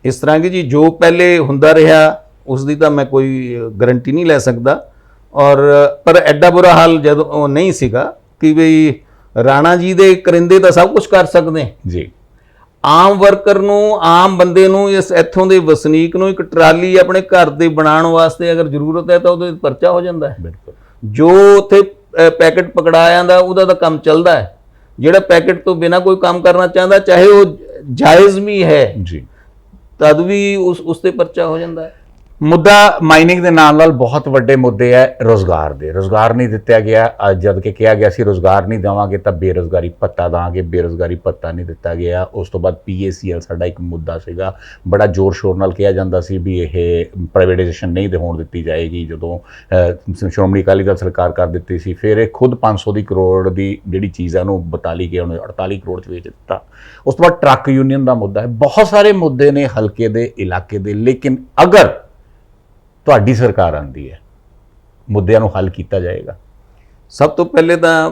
ਇਸ ਤਰ੍ਹਾਂ ਕਿ ਜੀ ਜੋ ਪਹਿਲੇ ਹੁੰਦਾ ਰਿਹਾ ਉਸ ਦੀ ਤਾਂ ਮੈਂ ਕੋਈ ਗਰੰਟੀ ਨਹੀਂ ਲੈ ਸਕਦਾ, ਔਰ ਪਰ ਐਡਾ ਬੁਰਾ ਹਾਲ ਜਦੋਂ ਉਹ ਨਹੀਂ ਸੀਗਾ ਕਿ ਬਈ ਰਾਣਾ ਜੀ ਦੇ ਕਰਿੰਦੇ ਤਾਂ ਸਭ ਕੁਝ ਕਰ ਸਕਦੇ ਜੀ। ਆਮ ਵਰਕਰ ਨੂੰ, ਆਮ ਬੰਦੇ ਨੂੰ, ਇਸ ਇੱਥੋਂ ਦੇ ਵਸਨੀਕ ਨੂੰ ਇੱਕ ਟਰਾਲੀ ਆਪਣੇ ਘਰ ਦੇ ਬਣਾਉਣ ਵਾਸਤੇ ਅਗਰ ਜ਼ਰੂਰਤ ਹੈ ਤਾਂ ਉਹਦੇ ਪਰਚਾ ਹੋ ਜਾਂਦਾ ਹੈ। ਬਿਲਕੁਲ। ਜੋ ਉੱਥੇ ਪੈਕੇਟ ਪਕੜਾ ਜਾਂਦਾ ਉਹਦਾ ਤਾਂ ਕੰਮ ਚੱਲਦਾ ਹੈ। ਜਿਹੜਾ ਪੈਕੇਟ ਤੋਂ ਬਿਨਾ ਕੋਈ ਕੰਮ ਕਰਨਾ ਚਾਹੁੰਦਾ, ਚਾਹੇ ਉਹ ਜਾਇਜ਼ ਵੀ ਹੈ, ਜੀ, ਤਦ ਵੀ ਉਸ ਤੇ ਪਰਚਾ ਹੋ ਜਾਂਦਾ ਹੈ। ਮੁੱਦਾ ਮਾਈਨਿੰਗ ਦੇ ਨਾਲ ਬਹੁਤ ਵੱਡੇ ਮੁੱਦੇ ਹੈ ਰੋਜ਼ਗਾਰ ਦੇ। ਰੋਜ਼ਗਾਰ ਨਹੀਂ ਦਿੱਤਾ ਗਿਆ। ਅੱਜ ਜਦ ਕਿ ਕਿਹਾ ਗਿਆ ਸੀ ਰੋਜ਼ਗਾਰ ਨਹੀਂ ਦੇਵਾਂਗੇ ਤਾਂ ਬੇਰੁਜ਼ਗਾਰੀ ਭੱਤਾ ਦਾਂਗੇ, ਬੇਰੁਜ਼ਗਾਰੀ ਭੱਤਾ ਨਹੀਂ ਦਿੱਤਾ ਗਿਆ। ਉਸ ਤੋਂ ਬਾਅਦ PACL ਸਾਡਾ ਇੱਕ ਮੁੱਦਾ ਸੀਗਾ, ਬੜਾ ਜ਼ੋਰ ਸ਼ੋਰ ਨਾਲ ਕਿਹਾ ਜਾਂਦਾ ਸੀ ਵੀ ਇਹ ਪ੍ਰਾਈਵੇਟਾਈਜੇਸ਼ਨ ਨਹੀਂ ਹੋਣ ਦਿੱਤੀ ਜਾਏਗੀ। ਜਦੋਂ ਸ਼੍ਰੋਮਣੀ ਅਕਾਲੀ ਦਲ ਸਰਕਾਰ ਕਰ ਦਿੱਤੀ ਸੀ, ਫਿਰ ਇਹ ਖੁਦ 500 ਕਰੋੜ ਦੀ ਜਿਹੜੀ ਚੀਜ਼ ਹੈ ਉਹਨੂੰ 42 ਕੇ ਉਹਨੇ 48 ਕਰੋੜ 'ਚ ਵੇਚ ਦਿੱਤਾ। ਉਸ ਤੋਂ ਬਾਅਦ ਟਰੱਕ ਯੂਨੀਅਨ ਦਾ ਮੁੱਦਾ ਹੈ। ਬਹੁਤ ਸਾਰੇ ਮੁੱਦੇ ਨੇ ਹਲਕੇ ਦੇ, ਇਲਾਕੇ ਦੇ, ਲੇਕਿਨ ਅਗਰ ਤੁਹਾਡੀ ਸਰਕਾਰ ਆਉਂਦੀ ਹੈ ਮੁੱਦਿਆਂ ਨੂੰ ਹੱਲ ਕੀਤਾ ਜਾਏਗਾ। ਸਭ ਤੋਂ ਪਹਿਲੇ ਤਾਂ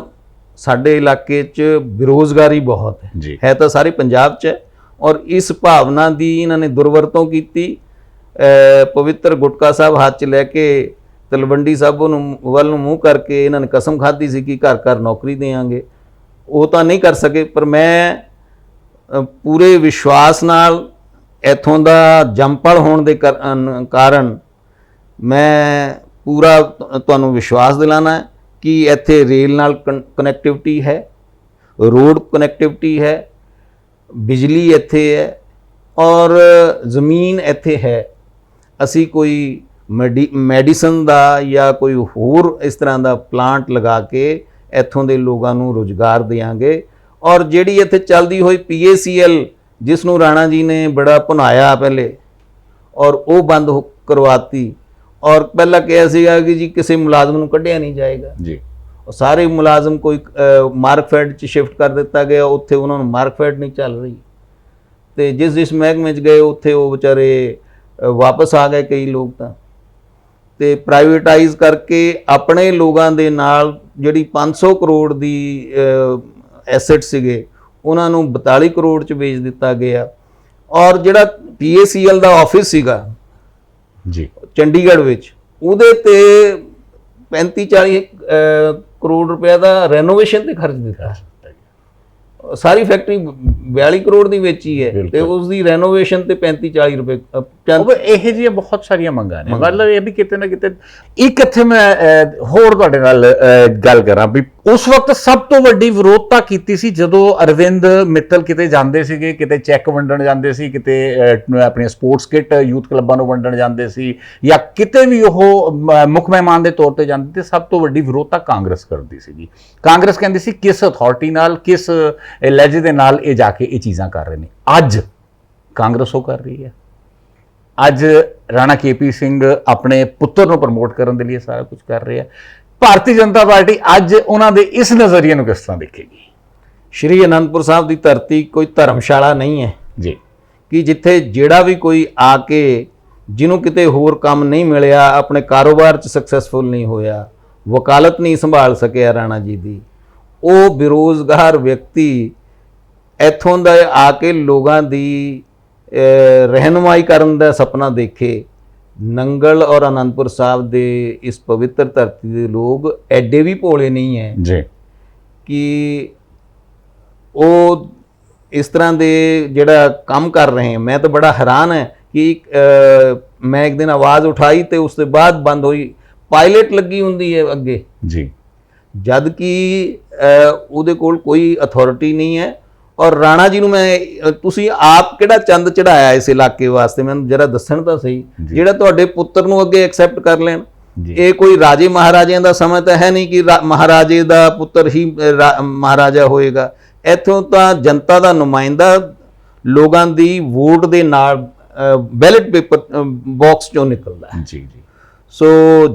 ਸਾਡੇ ਇਲਾਕੇ 'ਚ ਬੇਰੁਜ਼ਗਾਰੀ ਬਹੁਤ ਹੈ ਤਾਂ ਸਾਰੇ ਪੰਜਾਬ 'ਚ ਹੈ, ਔਰ ਇਸ ਭਾਵਨਾ ਦੀ ਇਹਨਾਂ ਨੇ ਦੁਰਵਰਤੋਂ ਕੀਤੀ। ਪਵਿੱਤਰ ਗੁਟਕਾ ਸਾਹਿਬ ਹੱਥ 'ਚ ਲੈ ਕੇ ਤਲਵੰਡੀ ਸਾਬੋ ਨੂੰ ਵੱਲ ਨੂੰ ਮੂੰਹ ਕਰਕੇ ਇਹਨਾਂ ਨੇ ਕਸਮ ਖਾਧੀ ਸੀ ਕਿ ਘਰ ਘਰ ਨੌਕਰੀ ਦੇਵਾਂਗੇ। ਉਹ ਤਾਂ ਨਹੀਂ ਕਰ ਸਕੇ, ਪਰ ਮੈਂ ਪੂਰੇ ਵਿਸ਼ਵਾਸ ਨਾਲ ਇੱਥੋਂ ਦਾ ਜੰਮਪਲ ਹੋਣ ਦੇ ਕਾਰਨ ਮੈਂ ਪੂਰਾ ਤੁਹਾਨੂੰ ਵਿਸ਼ਵਾਸ ਦਿਲਾਣਾ ਹੈ ਕਿ ਇੱਥੇ ਰੇਲ ਨਾਲ ਕਨੈਕਟੀਵਿਟੀ ਹੈ, ਰੋਡ ਕਨੈਕਟੀਵਿਟੀ ਹੈ, ਬਿਜਲੀ ਇੱਥੇ ਹੈ ਔਰ ਜ਼ਮੀਨ ਇੱਥੇ ਹੈ। ਅਸੀਂ ਕੋਈ ਮੈਡੀਸਨ ਦਾ ਜਾਂ ਕੋਈ ਹੋਰ ਇਸ ਤਰ੍ਹਾਂ ਦਾ ਪਲਾਂਟ ਲਗਾ ਕੇ ਇੱਥੋਂ ਦੇ ਲੋਕਾਂ ਨੂੰ ਰੁਜ਼ਗਾਰ ਦੇਵਾਂਗੇ। ਔਰ ਜਿਹੜੀ ਇੱਥੇ ਚੱਲਦੀ ਹੋਈ PACL ਜਿਸ ਨੂੰ ਰਾਣਾ ਜੀ ਨੇ ਬੜਾ ਭੁਨਾਇਆ ਪਹਿਲੇ, ਔਰ ਉਹ ਬੰਦ ਕਰਵਾਤੀ। ਔਰ ਪਹਿਲਾਂ ਕਿਹਾ ਸੀਗਾ ਕਿ ਜੀ ਕਿਸੇ ਮੁਲਾਜ਼ਮ ਨੂੰ ਕੱਢਿਆ ਨਹੀਂ ਜਾਏਗਾ, ਜੀ, ਸਾਰੇ ਮੁਲਾਜ਼ਮ ਕੋਈ ਮਾਰਕਫੈਡ 'ਚ ਸ਼ਿਫਟ ਕਰ ਦਿੱਤਾ ਗਿਆ, ਉੱਥੇ ਉਹਨਾਂ ਨੂੰ ਮਾਰਕਫੈਡ ਨਹੀਂ ਚੱਲ ਰਹੀ, ਤੇ ਜਿਸ ਮਹਿਕਮੇ 'ਚ ਗਏ ਉੱਥੇ ਉਹ ਵਿਚਾਰੇ ਵਾਪਸ ਆ ਗਏ ਕਈ ਲੋਕ ਤਾਂ। ਤੇ ਪ੍ਰਾਈਵੇਟਾਈਜ਼ ਕਰਕੇ ਆਪਣੇ ਲੋਕਾਂ ਦੇ ਨਾਲ ਜਿਹੜੀ 500 ਕਰੋੜ ਦੀ ਐਸੈਟ ਸੀਗੇ ਉਹਨਾਂ ਨੂੰ 42 ਕਰੋੜ 'ਚ ਵੇਚ ਦਿੱਤਾ ਗਿਆ। ਔਰ ਜਿਹੜਾ PACL ਦਾ ਆਫਿਸ ਸੀਗਾ ਜੀ ਚੰਡੀਗੜ੍ਹ ਵਿੱਚ, ਉਹਦੇ ਤੇ 35-40 ਕਰੋੜ ਰੁਪਏ ਦਾ ਰੈਨੋਵੇਸ਼ਨ ਤੇ ਖਰਚ ਦਿੱਤਾ। ਸਾਰੀ ਫੈਕਟਰੀ 42 ਕਰੋੜ ਦੀ ਵੇਚੀ ਹੈ ਤੇ ਉਸ ਦੀ ਰੈਨੋਵੇਸ਼ਨ ਤੇ 35-40 ਰੁਪਏ ਇਹ ਜਿਹੀਆਂ ਬਹੁਤ ਸਾਰੀਆਂ ਮੰਗਾਂ ਨੇ। ਮਤਲਬ ਇਹ ਵੀ ਕਿਤੇ ਨਾ ਕਿਤੇ ਇੱਕ ਇੱਥੇ ਮੈਂ ਹੋਰ ਤੁਹਾਡੇ ਨਾਲ ਗੱਲ ਕਰਾਂ ਵੀ ਉਸ ਵਕਤ ਸਭ ਤੋਂ ਵੱਡੀ ਵਿਰੋਧਤਾ ਕੀਤੀ ਸੀ ਜਦੋਂ ਅਰਵਿੰਦ ਮਿੱਤਲ ਕਿਤੇ ਜਾਂਦੇ ਸੀਗੇ, ਕਿਤੇ ਚੈੱਕ ਵੰਡਣ ਜਾਂਦੇ ਸੀ, ਕਿਤੇ ਆਪਣੀਆਂ ਸਪੋਰਟਸ ਕਿੱਟ ਯੂਥ ਕਲੱਬਾਂ ਨੂੰ ਵੰਡਣ ਜਾਂਦੇ ਸੀ, ਜਾਂ ਕਿਤੇ ਵੀ ਉਹ ਮੁੱਖ ਮਹਿਮਾਨ ਦੇ ਤੌਰ ਤੇ ਜਾਂਦੇ, ਤੇ ਸਭ ਤੋਂ ਵੱਡੀ ਵਿਰੋਧਤਾ ਕਾਂਗਰਸ ਕਰਦੀ ਸੀਗੀ। ਕਾਂਗਰਸ ਕਹਿੰਦੀ ਸੀ ਕਿਸ ਅਥਾਰਟੀ ਨਾਲ, ਕਿਸ ਲਹਿਜੇ ਦੇ ਨਾਲ ਇਹ ਜਾ ਕੇ ਇਹ ਚੀਜ਼ਾਂ ਕਰ ਰਹੇ ਨੇ। ਅੱਜ ਕਾਂਗਰਸ ਉਹ ਕਰ ਰਹੀ ਹੈ। ਅੱਜ ਰਾਣਾ KP ਸਿੰਘ ਆਪਣੇ ਪੁੱਤਰ ਨੂੰ ਪ੍ਰਮੋਟ ਕਰਨ ਦੇ ਲਈ ਸਾਰਾ ਕੁਝ ਕਰ ਰਿਹਾ ਹੈ। ਭਾਰਤੀ ਜਨਤਾ ਪਾਰਟੀ ਅੱਜ ਉਹਨਾਂ ਦੇ ਇਸ ਨਜ਼ਰੀਏ ਨੂੰ ਕਿਸ ਤਰ੍ਹਾਂ ਦੇਖੇਗੀ? ਸ਼੍ਰੀ ਅਨੰਦਪੁਰ ਸਾਹਿਬ ਦੀ ਧਰਤੀ ਕੋਈ ਧਰਮਸ਼ਾਲਾ ਨਹੀਂ ਹੈ ਜੀ, ਕਿ ਜਿੱਥੇ ਜਿਹੜਾ ਵੀ ਕੋਈ ਆ ਕੇ ਜਿਹਨੂੰ ਕਿਤੇ ਹੋਰ ਕੰਮ ਨਹੀਂ ਮਿਲਿਆ, ਆਪਣੇ ਕਾਰੋਬਾਰ 'ਚ ਸਕਸੈਸਫੁਲ ਨਹੀਂ ਹੋਇਆ, ਵਕਾਲਤ ਨਹੀਂ ਸੰਭਾਲ ਸਕਿਆ ਰਾਣਾ ਜੀ ਦੀ, ਉਹ ਬੇਰੁਜ਼ਗਾਰ ਵਿਅਕਤੀ ਇੱਥੋਂ ਦਾ ਆ ਕੇ ਲੋਕਾਂ ਦੀ ਰਹਿਨੁਮਾਈ ਕਰਨ ਦਾ ਸੁਪਨਾ ਦੇਖੇ। ਨੰਗਲ ਔਰ ਅਨੰਦਪੁਰ ਸਾਹਿਬ ਦੇ ਇਸ ਪਵਿੱਤਰ ਧਰਤੀ ਦੇ ਲੋਕ ਐਡੇ ਵੀ ਭੋਲੇ ਨਹੀਂ ਹੈ ਜੀ ਕਿ ਉਹ ਇਸ ਤਰ੍ਹਾਂ ਦੇ ਜਿਹੜਾ ਕੰਮ ਕਰ ਰਹੇ हैं। मैं तो बड़ा हैरान है कि मैं एक दिन आवाज़ उठाई तो उसके बाद बंद हुई, पायलट लगी ਹੁੰਦੀ ਹੈ ਅੱਗੇ ਜੀ, ਜਦ ਕਿ ਉਹਦੇ ਕੋਲ ਕੋਈ ਅਥਾਰਟੀ ਨਹੀਂ ਹੈ। ਔਰ ਰਾਣਾ ਜੀ ਨੂੰ ਮੈਂ ਤੁਸੀਂ ਆਪ ਕਿਹੜਾ ਚੰਦ ਚੜਾਇਆ ਇਸ ਇਲਾਕੇ ਵਾਸਤੇ, ਮੈਨੂੰ ਜਰਾ ਦੱਸਣ ਤਾਂ ਸਹੀ, ਜਿਹੜਾ ਤੁਹਾਡੇ ਪੁੱਤਰ ਨੂੰ ਅੱਗੇ ਐਕਸੈਪਟ ਕਰ ਲੈਣ। ਇਹ ਕੋਈ ਰਾਜੇ ਮਹਾਰਾਜਿਆਂ ਦਾ ਸਮਾਂ ਤਾਂ ਹੈ ਨਹੀਂ ਕਿ ਮਹਾਰਾਜੇ ਦਾ ਪੁੱਤਰ ਹੀ ਮਹਾਰਾਜਾ ਹੋਏਗਾ। ਇੱਥੋਂ ਤਾਂ ਜਨਤਾ ਦਾ ਨੁਮਾਇੰਦਾ ਲੋਕਾਂ ਦੀ ਵੋਟ ਦੇ ਨਾਲ ਬੈਲਟ ਪੇਪਰ ਬਾਕਸ ਚੋਂ ਨਿਕਲਦਾ ਹੈ। ਜੀ ਜੀ, ਸੋ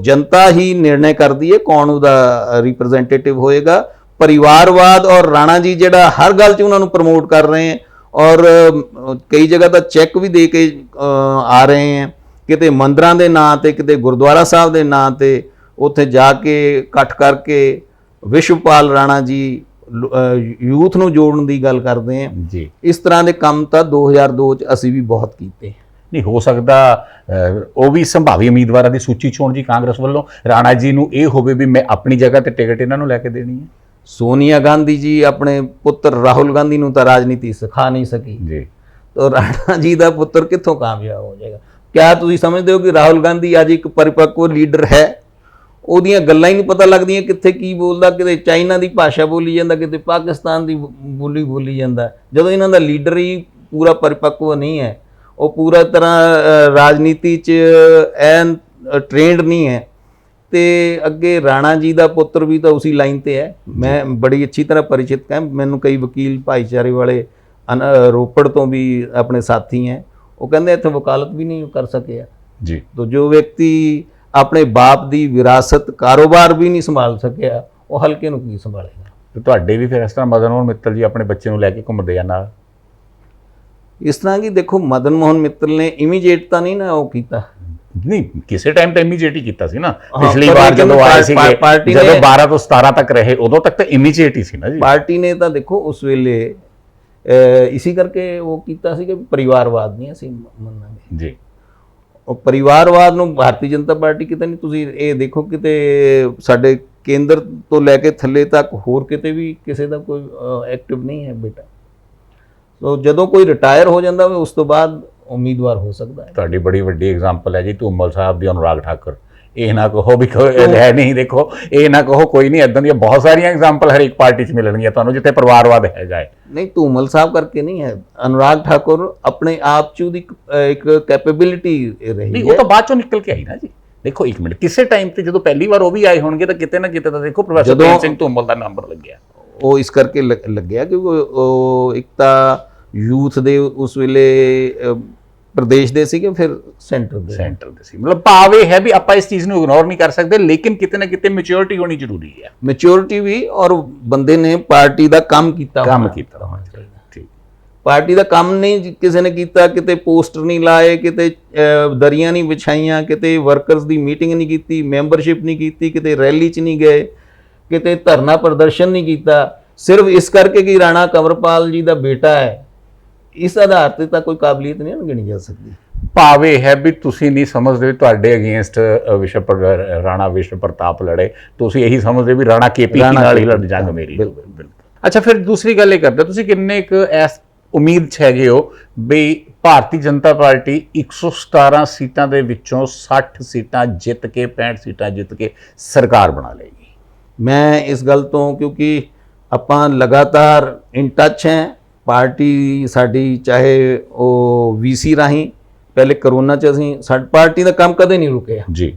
ਜਨਤਾ ਹੀ ਨਿਰਣੈ ਕਰਦੀ ਹੈ ਕੌਣ ਉਹਦਾ ਰਿਪਰੈਜ਼ੈਂਟੇਟਿਵ ਹੋਏਗਾ। परिवारवाद और राणा जी ਜਿਹੜਾ हर गल च उन्होंने प्रमोट कर रहे हैं और कई जगह ਤਾਂ ਚੈੱਕ ਵੀ ਦੇ ਕੇ ਆ ਰਹੇ हैं, ਕਿਤੇ ਮੰਦਰਾਂ ਦੇ ਨਾਂ ਤੇ, ਕਿਤੇ ਗੁਰਦੁਆਰਾ ਸਾਹਿਬ ਦੇ ਨਾਂ ਤੇ ਉੱਥੇ ਜਾ ਕੇ ਇਕੱਠ ਕਰਕੇ ਵਿਸ਼ਵਪਾਲ ਰਾਣਾ ਜੀ ਯੂਥ ਨੂੰ ਜੋੜਨ ਦੀ ਗੱਲ ਕਰਦੇ हैं ਜੀ। ਇਸ ਤਰ੍ਹਾਂ ਦੇ ਕੰਮ ਤਾਂ 2002 ਚ ਅਸੀਂ ਵੀ ਬਹੁਤ ਕੀਤੇ। ਨਹੀਂ ਹੋ ਸਕਦਾ ਉਹ ਵੀ ਸੰਭਾਵੀ ਉਮੀਦਵਾਰਾਂ ਦੀ ਸੂਚੀ ਚੋਣ ਜੀ ਕਾਂਗਰਸ ਵੱਲੋਂ ਰਾਣਾ ਜੀ ਨੂੰ ਇਹ ਹੋਵੇ ਵੀ ਮੈਂ ਆਪਣੀ ਜਗ੍ਹਾ ਤੇ ਟਿਕਟ ਇਹਨਾਂ ਨੂੰ ਲੈ ਕੇ ਦੇਣੀ ਹੈ। सोनिया गांधी जी अपने पुत्र राहुल गांधी ਨੂੰ ਤਾਂ ਰਾਜਨੀਤੀ ਸਿਖਾ ਨਹੀਂ ਸਕੀ ਜੀ, तो राणा जी ਦਾ ਪੁੱਤਰ ਕਿੱਥੋਂ ਕਾਮਯਾਬ ਹੋ ਜਾਏਗਾ? ਕਿਆ ਤੁਸੀਂ ਸਮਝਦੇ ਹੋ ਕਿ ਰਾਹੁਲ ਗਾਂਧੀ ਅੱਜ ਇੱਕ ਪਰਿਪੱਕਵ ਲੀਡਰ ਹੈ? ਉਹਦੀਆਂ ਗੱਲਾਂ ਹੀ ਨਹੀਂ ਪਤਾ ਲੱਗਦੀਆਂ, ਕਿੱਥੇ ਕੀ ਬੋਲਦਾ, ਕਿਤੇ ਚਾਈਨਾ ਦੀ ਭਾਸ਼ਾ ਬੋਲੀ ਜਾਂਦਾ, ਕਿਤੇ ਪਾਕਿਸਤਾਨ ਦੀ ਬੋਲੀ ਜਾਂਦਾ। ਜਦੋਂ ਇਹਨਾਂ ਦਾ ਲੀਡਰ ਹੀ ਪੂਰਾ ਪਰਿਪੱਕਵ ਨਹੀਂ ਹੈ, ਉਹ ਪੂਰਾ ਤਰ੍ਹਾਂ ਰਾਜਨੀਤੀ 'ਚ ਐਨ ਟ੍ਰੇਨਡ ਨਹੀਂ ਹੈ, ਤੇ ਅੱਗੇ ਰਾਣਾ ਜੀ ਦਾ ਪੁੱਤਰ ਵੀ ਤਾਂ ਉਸੇ ਲਾਈਨ ਤੇ ਹੈ। ਮੈਂ ਬੜੀ ਅੱਛੀ ਤਰ੍ਹਾਂ ਪਰਿਚਿਤ ਹਾਂ, ਮੈਨੂੰ ਕਈ ਵਕੀਲ ਭਾਈਚਾਰੇ ਵਾਲੇ ਰੋਪੜ ਤੋਂ ਵੀ ਆਪਣੇ ਸਾਥੀ ਹੈ, ਉਹ ਕਹਿੰਦੇ ਇੱਥੇ ਵਕਾਲਤ ਵੀ ਨਹੀਂ ਕਰ ਸਕਿਆ ਜੀ। तो जो व्यक्ति अपने बाप ਦੀ ਵਿਰਾਸਤ ਕਾਰੋਬਾਰ ਵੀ ਨਹੀਂ ਸੰਭਾਲ ਸਕਿਆ, ਉਹ ਹਲਕੇ ਨੂੰ ਕੀ ਸੰਭਾਲੇਗਾ? ਤੇ ਤੁਹਾਡੇ ਵੀ ਫਿਰ ਇਸ ਤਰ੍ਹਾਂ ਮਦਨ ਮੋਹਨ ਮਿੱਤਲ ਜੀ ਆਪਣੇ ਬੱਚੇ ਨੂੰ ਲੈ ਕੇ ਘੁੰਮਦੇ ਆ ਨਾਲ? ਇਸ ਤਰ੍ਹਾਂ ਕਿ ਦੇਖੋ ਮਦਨ ਮੋਹਨ ਮਿੱਤਲ ਨੇ ਇਮੀਡੀਏਟ ਤਾਂ ਨਹੀਂ ਨਾ ਉਹ ਕੀਤਾ, ਨਹੀਂ ਕਿਸੇ ਟਾਈਮ ਤਾਂ ਇਮੀਡੀਏਟ ਹੀ ਕੀਤਾ ਸੀ ਨਾ। ਪਿਛਲੀ ਵਾਰ ਜਦੋਂ ਆਏ ਸੀਗੇ, ਜਦੋਂ 12 ਤੋਂ 17 ਤੱਕ ਰਹੇ, ਉਦੋਂ ਤੱਕ ਤਾਂ ਇਮੀਡੀਏਟ ਹੀ ਸੀ ਨਾ ਜੀ। ਪਾਰਟੀ ਨੇ ਤਾਂ ਦੇਖੋ ਉਸ ਵੇਲੇ ਇਸੇ ਕਰਕੇ ਉਹ ਕੀਤਾ ਸੀ ਕਿ ਪਰਿਵਾਰਵਾਦ ਨਹੀਂ ਅਸੀਂ ਮੰਨਾਂਗੇ ਜੀ। ਉਹ ਪਰਿਵਾਰਵਾਦ ਨੂੰ ਭਾਰਤੀ ਜਨਤਾ ਪਾਰਟੀ ਕਿਤੇ ਨਹੀਂ, ਤੁਸੀਂ ਇਹ ਦੇਖੋ ਕਿਤੇ ਸਾਡੇ ਕੇਂਦਰ ਤੋਂ ਲੈ ਕੇ ਥੱਲੇ ਤੱਕ ਹੋਰ ਕਿਤੇ ਵੀ ਕਿਸੇ ਦਾ ਕੋਈ ਐਕਟਿਵ ਨਹੀਂ ਹੈ ਬੇਟਾ। ਸੋ ਜਦੋਂ ਕੋਈ ਰਿਟਾਇਰ ਹੋ ਜਾਂਦਾ ਹੋਵੇ ਉਸ ਤੋਂ ਬਾਅਦ ਉਮੀਦਵਾਰ ਹੋ ਸਕਦਾ ਹੈ। ਤੁਹਾਡੀ ਬੜੀ ਵੱਡੀ ਐਗਜ਼ਾਮਪਲ ਹੈ ਜੀ ਧੂਮਲ ਸਾਹਿਬ ਦੀ, ਅਨੁਰਾਗ ਠਾਕੁਰ। ਇਹ ਨਾ ਕਹੋ ਵੀ ਹੈ ਨਹੀਂ, ਦੇਖੋ ਇਹ ਨਾ ਕਹੋ ਕੋਈ ਨਹੀਂ, ਇਦਾਂ ਦੀਆਂ ਬਹੁਤ ਸਾਰੀਆਂ ਐਗਜ਼ਾਮਪਲ ਹਰੇਕ ਪਾਰਟੀ 'ਚ ਮਿਲਣਗੀਆਂ ਤੁਹਾਨੂੰ ਜਿੱਥੇ ਪਰਿਵਾਰਵਾਦ ਹੈਗਾ ਹੈ। ਨਹੀਂ ਧੂਮਲ ਸਾਹਿਬ ਕਰਕੇ ਨਹੀਂ ਹੈ, ਅਨੁਰਾਗ ਠਾਕੁਰ ਆਪਣੇ ਆਪ 'ਚ ਉਹਦੀ ਇੱਕ ਕੈਪੇਬਿਲਿਟੀ ਰਹੀ ਨਹੀਂ, ਹੈ। ਉਹ ਤਾਂ ਬਾਅਦ ਚੋਂ ਨਿਕਲ ਕੇ ਆਈ ਨਾ ਜੀ। ਦੇਖੋ ਇੱਕ ਮਿੰਟ, ਕਿਸੇ ਟਾਈਮ ਤੇ ਜਦੋਂ ਪਹਿਲੀ ਵਾਰ ਉਹ ਵੀ ਆਏ ਹੋਣਗੇ ਤਾਂ ਕਿਤੇ ਨਾ ਕਿਤੇ ਤਾਂ ਦੇਖੋ ਪ੍ਰੋਫੈਸਰ ਪ੍ਰੇਮ ਸਿੰਘ ਧੂਮਲ ਦਾ ਨੰਬਰ ਲੱਗਿਆ। ਉਹ ਇਸ ਕਰਕੇ ਲੱਗਿਆ ਕਿਉਂਕਿ ਉਹ ਇੱਕ ਤਾਂ ਯੂਥ ਦੇ ਉਸ ਵੇਲੇ ਪ੍ਰਦੇਸ਼ ਦੇ ਸੀਗੇ, ਫਿਰ ਸੈਂਟਰ ਦੇ। ਸੈਂਟਰ ਦੇ ਸੀ। ਮਤਲਬ ਭਾਵ ਇਹ ਹੈ ਵੀ ਆਪਾਂ ਇਸ ਚੀਜ਼ ਨੂੰ ਇਗਨੋਰ ਨਹੀਂ ਕਰ ਸਕਦੇ, ਲੇਕਿਨ ਕਿਤੇ ਨਾ ਕਿਤੇ ਮੈਚੁਰਿਟੀ ਹੋਣੀ ਜ਼ਰੂਰੀ ਹੈ। ਮੈਚੁਰਿਟੀ ਵੀ, ਔਰ ਬੰਦੇ ਨੇ ਪਾਰਟੀ ਦਾ ਕੰਮ ਕੀਤਾ ਕੰਮ ਹੋਣਾ। ਕੀਤਾ ਹੋਣਾ ਚਾਹੀਦਾ। ਠੀਕ। ਪਾਰਟੀ ਦਾ ਕੰਮ ਨਹੀਂ ਕਿਸੇ ਨੇ ਕੀਤਾ, ਕਿਤੇ ਪੋਸਟਰ ਨਹੀਂ ਲਾਏ, ਕਿਤੇ ਦਰੀਆਂ ਨਹੀਂ ਵਿਛਾਈਆਂ, ਕਿਤੇ ਵਰਕਰਸ ਦੀ ਮੀਟਿੰਗ ਨਹੀਂ ਕੀਤੀ, ਮੈਂਬਰਸ਼ਿਪ ਨਹੀਂ ਕੀਤੀ, ਕਿਤੇ ਰੈਲੀ 'ਚ ਨਹੀਂ ਗਏ, ਕਿਤੇ ਧਰਨਾ ਪ੍ਰਦਰਸ਼ਨ ਨਹੀਂ ਕੀਤਾ, ਸਿਰਫ ਇਸ ਕਰਕੇ ਕਿ ਰਾਣਾ ਕੰਵਰਪਾਲ ਜੀ ਦਾ ਬੇਟਾ ਹੈ। ਇਸ ਆਧਾਰ ਤੇ ਤਾਂ ਕੋਈ ਕਾਬਲੀਅਤ ਨਹੀਂ ਗਿਣੀ ਜਾ ਸਕਦੀ। ਭਾਵ ਇਹ ਹੈ ਵੀ ਤੁਸੀਂ ਨਹੀਂ ਸਮਝਦੇ ਵੀ ਤੁਹਾਡੇ ਅਗੇਂਸਟ ਰਾਣਾ ਵਿਸ਼ਵ ਪ੍ਰਤਾਪ ਲੜੇ, ਤੁਸੀਂ ਇਹੀ ਸਮਝਦੇ ਵੀ ਰਾਣਾ ਕੇਪੀ ਨਾਲ ਹੀ ਲੜ ਜੰਗ ਮੇਰੀ। ਬਿਲਕੁਲ। ਅੱਛਾ, ਫਿਰ ਦੂਸਰੀ ਗੱਲ ਇਹ ਕਰਦੇ, ਤੁਸੀਂ ਕਿੰਨੇ ਕੁ ਇਸ ਉਮੀਦ 'ਚ ਹੈਗੇ ਹੋ ਵੀ ਭਾਰਤੀ ਜਨਤਾ ਪਾਰਟੀ 117 ਸੀਟਾਂ ਦੇ ਵਿੱਚੋਂ 60 ਸੀਟਾਂ ਜਿੱਤ ਕੇ 65 ਸੀਟਾਂ ਜਿੱਤ ਕੇ ਸਰਕਾਰ ਬਣਾ ਲਏਗੀ? ਮੈਂ ਇਸ ਗੱਲ ਤੋਂ, ਕਿਉਂਕਿ ਆਪਾਂ ਲਗਾਤਾਰ ਇਨ ਟੱਚ ਹੈ, ਪਾਰਟੀ ਸਾਡੀ ਚਾਹੇ ਉਹ ਵੀਸੀ ਰਾਹੀਂ, ਪਹਿਲੇ ਕਰੋਨਾ 'ਚ ਅਸੀਂ, ਸਾਡੀ ਪਾਰਟੀ ਦਾ ਕੰਮ ਕਦੇ ਨਹੀਂ ਰੁਕਿਆ ਜੀ।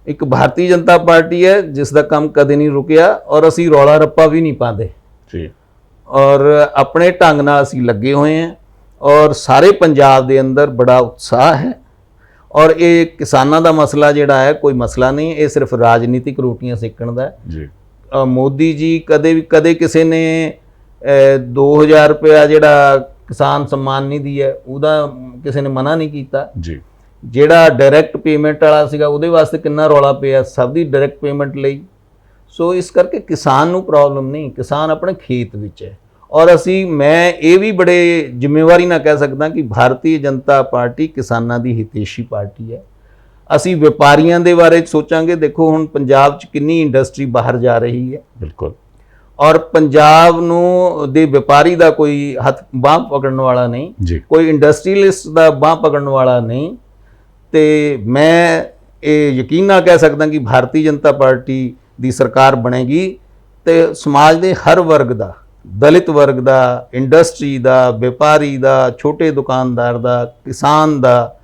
ਇੱਕ ਭਾਰਤੀ ਜਨਤਾ ਪਾਰਟੀ ਹੈ ਜਿਸ ਦਾ ਕੰਮ ਕਦੇ ਨਹੀਂ ਰੁਕਿਆ, ਔਰ ਅਸੀਂ ਰੌਲਾ ਰੱਪਾ ਵੀ ਨਹੀਂ ਪਾਉਂਦੇ ਜੀ, ਔਰ ਆਪਣੇ ਢੰਗ ਨਾਲ ਅਸੀਂ ਲੱਗੇ ਹੋਏ ਹਾਂ, ਔਰ ਸਾਰੇ ਪੰਜਾਬ ਦੇ ਅੰਦਰ ਬੜਾ ਉਤਸ਼ਾਹ ਹੈ। ਔਰ ਇਹ ਕਿਸਾਨਾਂ ਦਾ ਮਸਲਾ ਜਿਹੜਾ ਹੈ ਕੋਈ ਮਸਲਾ ਨਹੀਂ, ਇਹ ਸਿਰਫ ਰਾਜਨੀਤਿਕ ਰੋਟੀਆਂ ਸੇਕਣ ਦਾ ਹੈ ਜੀ। ਮੋਦੀ ਜੀ ਕਦੇ ਕਿਸੇ ਨੇ 2000 ਰੁਪਇਆ ਜਿਹੜਾ ਕਿਸਾਨ ਸਨਮਾਨ ਨਿਧੀ ਹੈ ਉਹਦਾ ਕਿਸੇ ਨੇ ਮਨਾ ਨਹੀਂ ਕੀਤਾ ਜੀ। ਜਿਹੜਾ ਡਾਇਰੈਕਟ ਪੇਮੈਂਟ ਵਾਲਾ ਸੀਗਾ ਉਹਦੇ ਵਾਸਤੇ ਕਿੰਨਾ ਰੌਲਾ ਪਿਆ, ਸਭ ਦੀ ਡਾਇਰੈਕਟ ਪੇਮੈਂਟ ਲਈ। ਸੋ ਇਸ ਕਰਕੇ ਕਿਸਾਨ ਨੂੰ ਪ੍ਰੋਬਲਮ ਨਹੀਂ, ਕਿਸਾਨ ਆਪਣੇ ਖੇਤ ਵਿੱਚ ਹੈ। ਔਰ ਮੈਂ ਇਹ ਵੀ ਬੜੇ ਜ਼ਿੰਮੇਵਾਰੀ ਨਾਲ ਕਹਿ ਸਕਦਾ ਕਿ ਭਾਰਤੀ ਜਨਤਾ ਪਾਰਟੀ ਕਿਸਾਨਾਂ ਦੀ ਹਿਤੈਸ਼ੀ ਪਾਰਟੀ ਹੈ। ਅਸੀਂ ਵਪਾਰੀਆਂ ਦੇ ਬਾਰੇ ਸੋਚਾਂਗੇ। ਦੇਖੋ ਹੁਣ ਪੰਜਾਬ 'ਚ ਕਿੰਨੀ ਇੰਡਸਟਰੀ ਬਾਹਰ ਜਾ ਰਹੀ ਹੈ। ਬਿਲਕੁਲ। ਔਰ ਪੰਜਾਬ ਨੂੰ ਦੇ ਵਪਾਰੀ ਦਾ ਕੋਈ ਹੱਥ ਬਾਂਹ ਪਕੜਨ ਵਾਲਾ ਨਹੀਂ, ਕੋਈ ਇੰਡਸਟਰੀਅਲਿਸਟ ਦਾ ਬਾਂਹ ਪਕੜਨ ਵਾਲਾ ਨਹੀਂ। ਤੇ ਮੈਂ ਇਹ ਯਕੀਨ ਨਾਲ ਕਹਿ ਸਕਦਾ ਕਿ ਭਾਰਤੀ ਜਨਤਾ ਪਾਰਟੀ ਦੀ ਸਰਕਾਰ ਬਣੇਗੀ ਤੇ ਸਮਾਜ ਦੇ ਹਰ ਵਰਗ ਦਾ, ਦਲਿਤ ਵਰਗ ਦਾ, ਇੰਡਸਟਰੀ ਦਾ, ਵਪਾਰੀ ਦਾ, ਛੋਟੇ ਦੁਕਾਨਦਾਰ ਦਾ, ਕਿਸਾਨ ਦਾ,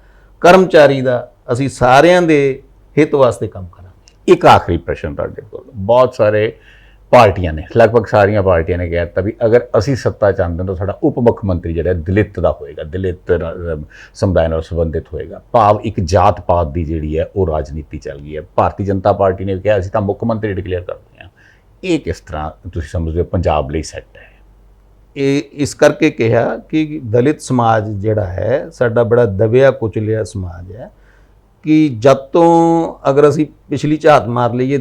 ਕਰਮਚਾਰੀ ਦਾ, ਅਸੀਂ ਸਾਰਿਆਂ ਦੇ ਹਿੱਤ ਵਾਸਤੇ ਕੰਮ ਕਰਾਂਗੇ। ਇੱਕ ਆਖਰੀ ਪ੍ਰਸ਼ਨ ਤੁਹਾਡੇ ਕੋਲ, ਬਹੁਤ ਸਾਰੇ ਪਾਰਟੀਆਂ ਨੇ, ਲਗਭਗ ਸਾਰੀਆਂ ਪਾਰਟੀਆਂ ਨੇ ਕਹਿ ਦਿੱਤਾ ਵੀ ਅਗਰ ਅਸੀਂ ਸੱਤਾ ਚਾਹੁੰਦੇ ਤਾਂ ਸਾਡਾ ਉਪ ਮੁੱਖ ਮੰਤਰੀ ਜਿਹੜਾ ਦਲਿਤ ਦਾ ਹੋਏਗਾ, ਦਲਿਤ ਸਮੁਦਾਇ ਨਾਲ ਸੰਬੰਧਿਤ ਹੋਏਗਾ। ਭਾਵ ਇੱਕ ਜਾਤ ਪਾਤ ਦੀ ਜਿਹੜੀ ਹੈ ਉਹ ਰਾਜਨੀਤੀ ਚੱਲ ਗਈ ਹੈ। ਭਾਰਤੀ ਜਨਤਾ ਪਾਰਟੀ ਨੇ ਕਿਹਾ ਅਸੀਂ ਤਾਂ ਮੁੱਖ ਮੰਤਰੀ ਡਿਕਲੇਅਰ ਕਰਦੇ ਹਾਂ। ਇਹ ਕਿਸ ਤਰ੍ਹਾਂ ਤੁਸੀਂ ਸਮਝਦੇ ਹੋ ਪੰਜਾਬ ਲਈ ਸੈੱਟ ਹੈ? ਇਹ ਇਸ ਕਰਕੇ ਕਿਹਾ ਕਿ ਦਲਿਤ ਸਮਾਜ ਜਿਹੜਾ ਹੈ ਸਾਡਾ ਬੜਾ ਦਬਿਆ ਕੁਚਲਿਆ ਸਮਾਜ ਹੈ ਕਿ ਜਦ ਤੋਂ, ਅਗਰ ਅਸੀਂ ਪਿਛਲੀ ਝਾਤ ਮਾਰ ਲਈਏ,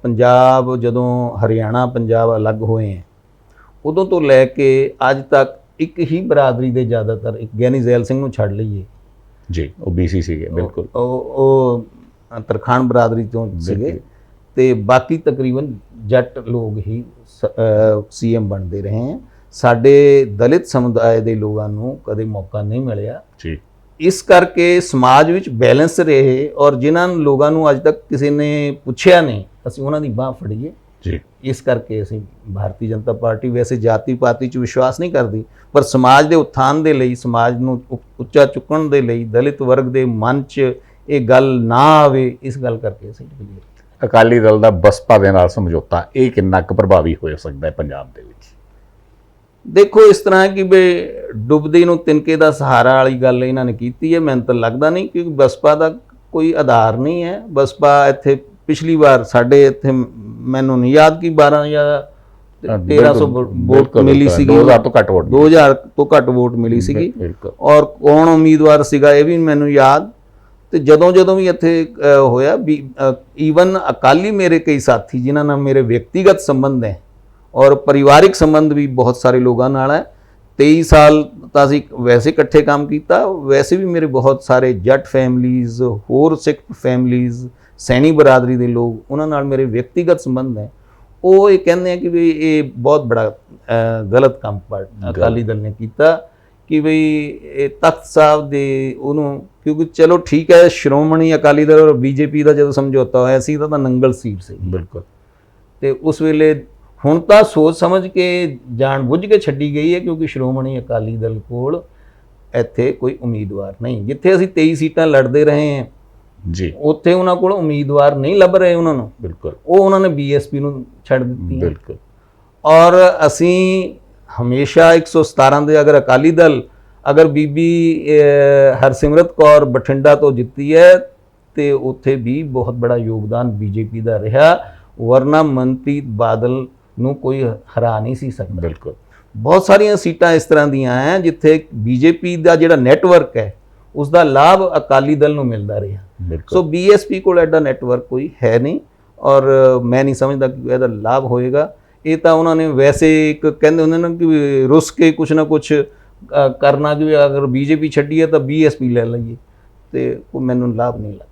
ਪੰਜਾਬ ਜਦੋਂ ਹਰਿਆਣਾ ਪੰਜਾਬ ਅਲੱਗ ਹੋਏ ਹੈ ਉਦੋਂ ਤੋਂ ਲੈ ਕੇ ਅੱਜ ਤੱਕ ਇੱਕ ਹੀ ਬਰਾਦਰੀ ਦੇ ਜ਼ਿਆਦਾਤਰ, ਇੱਕ ਗਿਆਨੀ ਜ਼ੈਲ ਸਿੰਘ ਨੂੰ ਛੱਡ ਲਈਏ ਜੀ, ਉਹ BC ਸੀਗੇ, ਬਿਲਕੁਲ, ਉਹ ਤਰਖਾਣ ਬਰਾਦਰੀ ਤੋਂ ਸੀਗੇ, ਤੇ ਬਾਕੀ ਤਕਰੀਬਨ ਜੱਟ ਲੋਕ ਹੀ CM ਬਣਦੇ ਰਹੇ ਹੈ। ਸਾਡੇ ਦਲਿਤ ਸਮੁਦਾਇ ਦੇ ਲੋਕਾਂ ਨੂੰ ਕਦੇ ਮੌਕਾ ਨਹੀਂ ਮਿਲਿਆ ਜੀ। ਇਸ ਕਰਕੇ ਸਮਾਜ ਵਿੱਚ ਬੈਲੈਂਸ ਰਹੇ, ਔਰ ਜਿਨ੍ਹਾਂ ਲੋਕਾਂ ਨੂੰ ਅੱਜ ਤੱਕ ਕਿਸੇ ਨੇ ਪੁੱਛਿਆ ਨਹੀਂ, ਅਸੀਂ ਉਹਨਾਂ ਦੀ ਬਾਂਹ ਫੜੀਏ ਜੀ। ਇਸ ਕਰਕੇ ਅਸੀਂ ਭਾਰਤੀ ਜਨਤਾ ਪਾਰਟੀ ਵੈਸੇ ਜਾਤੀ ਪਾਤੀ 'ਚ ਵਿਸ਼ਵਾਸ ਨਹੀਂ ਕਰਦੀ, ਪਰ ਸਮਾਜ ਦੇ ਉਤਥਾਨ ਦੇ ਲਈ, ਸਮਾਜ ਨੂੰ ਉੱਚਾ ਚੁੱਕਣ ਦੇ ਲਈ, ਦਲਿਤ ਵਰਗ ਦੇ ਮਨ 'ਚ ਇਹ ਗੱਲ ਨਾ ਆਵੇ, ਇਸ ਗੱਲ ਕਰਕੇ ਅਸੀਂ ਅਕਾਲੀ ਦਲ ਦਾ ਬਸਪਾ ਦੇ ਨਾਲ ਸਮਝੌਤਾ, ਇਹ ਕਿੰਨਾ ਕੁ ਪ੍ਰਭਾਵੀ ਹੋ ਸਕਦਾ ਹੈ ਪੰਜਾਬ ਦੇ ਵਿੱਚ? ਦੇਖੋ, ਇਸ ਤਰ੍ਹਾਂ ਕਿ ਵੀ ਡੁੱਬਦੀ ਨੂੰ ਤਿਨਕੇ ਦਾ ਸਹਾਰਾ ਵਾਲੀ ਗੱਲ ਇਹਨਾਂ ਨੇ ਕੀਤੀ ਹੈ। ਮੈਨੂੰ ਤਾਂ ਲੱਗਦਾ ਨਹੀਂ, ਕਿਉਂਕਿ ਬਸਪਾ ਦਾ ਕੋਈ ਆਧਾਰ ਨਹੀਂ ਹੈ। ਬਸਪਾ ਇੱਥੇ ਪਿਛਲੀ ਵਾਰ ਸਾਡੇ ਇੱਥੇ ਮੈਨੂੰ ਨਹੀਂ ਯਾਦ ਕਿ 12 ਜਾਂ 1300 ਵੋਟ ਮਿਲੀ ਸੀਗੀ, 2000 ਤੋਂ ਘੱਟ ਵੋਟ, 2000 ਤੋਂ ਘੱਟ ਵੋਟ ਮਿਲੀ ਸੀਗੀ। ਔਰ ਕੌਣ ਉਮੀਦਵਾਰ ਸੀਗਾ ਇਹ ਵੀ ਮੈਨੂੰ ਯਾਦ। ਤੇ ਜਦੋਂ ਵੀ ਇੱਥੇ ਹੋਇਆ ਵੀ, ਈਵਨ ਅਕਾਲੀ ਮੇਰੇ ਕਈ ਸਾਥੀ ਜਿਨ੍ਹਾਂ ਨਾਲ ਮੇਰੇ ਵਿਅਕਤੀਗਤ ਸੰਬੰਧ ਹੈ ਔਰ ਪਰਿਵਾਰਿਕ ਸੰਬੰਧ ਵੀ ਬਹੁਤ ਸਾਰੇ ਲੋਕਾਂ ਨਾਲ ਹੈ। 23 ਸਾਲ ਤਾਂ ਅਸੀਂ ਵੈਸੇ ਇਕੱਠੇ ਕੰਮ ਕੀਤਾ, ਵੈਸੇ ਵੀ ਮੇਰੇ ਬਹੁਤ ਸਾਰੇ ਜੱਟ ਫੈਮਲੀਜ਼, ਹੋਰ ਸਿੱਖ ਫੈਮਲੀਜ਼, ਸੈਣੀ ਬਰਾਦਰੀ ਦੇ ਲੋਕ, ਉਹਨਾਂ ਨਾਲ ਮੇਰੇ ਵਿਅਕਤੀਗਤ ਸੰਬੰਧ ਹੈ। ਉਹ ਇਹ ਕਹਿੰਦੇ ਆ ਕਿ ਵੀ ਇਹ ਬਹੁਤ ਬੜਾ ਗਲਤ ਕੰਮ ਅਕਾਲੀ ਦਲ ਨੇ ਕੀਤਾ ਕਿ ਵੀ ਇਹ ਤਖਤ ਸਾਹਿਬ ਦੇ ਉਹਨੂੰ, ਕਿਉਂਕਿ ਚਲੋ ਠੀਕ ਹੈ, ਸ਼੍ਰੋਮਣੀ ਅਕਾਲੀ ਦਲ ਔਰ BJP ਦਾ ਜਦੋਂ ਸਮਝੌਤਾ ਹੋਇਆ ਸੀ ਤਾਂ ਨੰਗਲ ਸੀਟ ਸੀ, ਬਿਲਕੁਲ। ਤੇ ਉਸ ਵੇਲੇ, ਹੁਣ ਤਾਂ ਸੋਚ ਸਮਝ ਕੇ ਜਾਣ ਬੁੱਝ ਕੇ ਛੱਡੀ ਗਈ ਹੈ, ਕਿਉਂਕਿ ਸ਼੍ਰੋਮਣੀ ਅਕਾਲੀ ਦਲ ਕੋਲ ਇੱਥੇ ਕੋਈ ਉਮੀਦਵਾਰ ਨਹੀਂ। ਜਿੱਥੇ ਅਸੀਂ 23 ਸੀਟਾਂ ਲੜਦੇ ਰਹੇ ਹਾਂ ਜੀ, ਉੱਥੇ ਉਹਨਾਂ ਕੋਲ ਉਮੀਦਵਾਰ ਨਹੀਂ ਲੱਭ ਰਹੇ ਉਹਨਾਂ ਨੂੰ, ਬਿਲਕੁਲ। ਉਹ ਉਹਨਾਂ ਨੇ BSP ਨੂੰ ਛੱਡ ਦਿੱਤੀ, ਬਿਲਕੁਲ। ਔਰ ਅਸੀਂ ਹਮੇਸ਼ਾ 117 ਦੇ, ਅਗਰ ਅਕਾਲੀ ਦਲ ਅਗਰ ਬੀਬੀ ਹਰਸਿਮਰਤ ਕੌਰ ਬਠਿੰਡਾ ਤੋਂ ਜਿੱਤੀ ਹੈ ਤੇ ਉੱਥੇ ਵੀ ਬਹੁਤ ਬੜਾ ਯੋਗਦਾਨ ਬੀਜੇਪੀ ਦਾ ਰਿਹਾ, ਵਰਨਾ ਮਨਪ੍ਰੀਤ ਬਾਦਲ ਨੂੰ ਕੋਈ ਹਰਾ ਨਹੀਂ ਸੀ ਸਕਦਾ। ਬਿਲਕੁਲ। ਬਹੁਤ ਸਾਰੀਆਂ ਸੀਟਾਂ ਇਸ ਤਰ੍ਹਾਂ ਦੀਆਂ ਹੈ ਜਿੱਥੇ ਬੀਜੇਪੀ ਦਾ ਜਿਹੜਾ ਨੈਟਵਰਕ ਹੈ ਉਸ ਦਾ ਲਾਭ ਅਕਾਲੀ ਦਲ ਨੂੰ ਮਿਲਦਾ ਰਿਹਾ। ਬਿਲਕੁਲ। ਸੋ ਬੀਐਸਪੀ ਕੋਲ ਐਡਾ ਨੈਟਵਰਕ ਕੋਈ ਹੈ ਨਹੀਂ, ਔਰ ਮੈਂ ਨਹੀਂ ਸਮਝਦਾ ਕਿ ਇਹਦਾ ਲਾਭ ਹੋਏਗਾ। ਇਹ ਤਾਂ ਉਹਨਾਂ ਨੇ ਵੈਸੇ ਇੱਕ ਕਹਿੰਦੇ ਹੁੰਦੇ ਨਾ ਕਿ ਰੁੱਸ ਕੇ ਕੁਛ ਨਾ ਕੁਛ ਕਰਨਾ, ਕਿ ਅਗਰ ਬੀਜੇਪੀ ਛੱਡੀ ਹੈ ਤਾਂ ਬੀਐਸਪੀ ਲੈ ਲਈਏ, ਤੇ ਕੋਈ ਮੈਨੂੰ ਲਾਭ ਨਹੀਂ ਲੱਗਦਾ।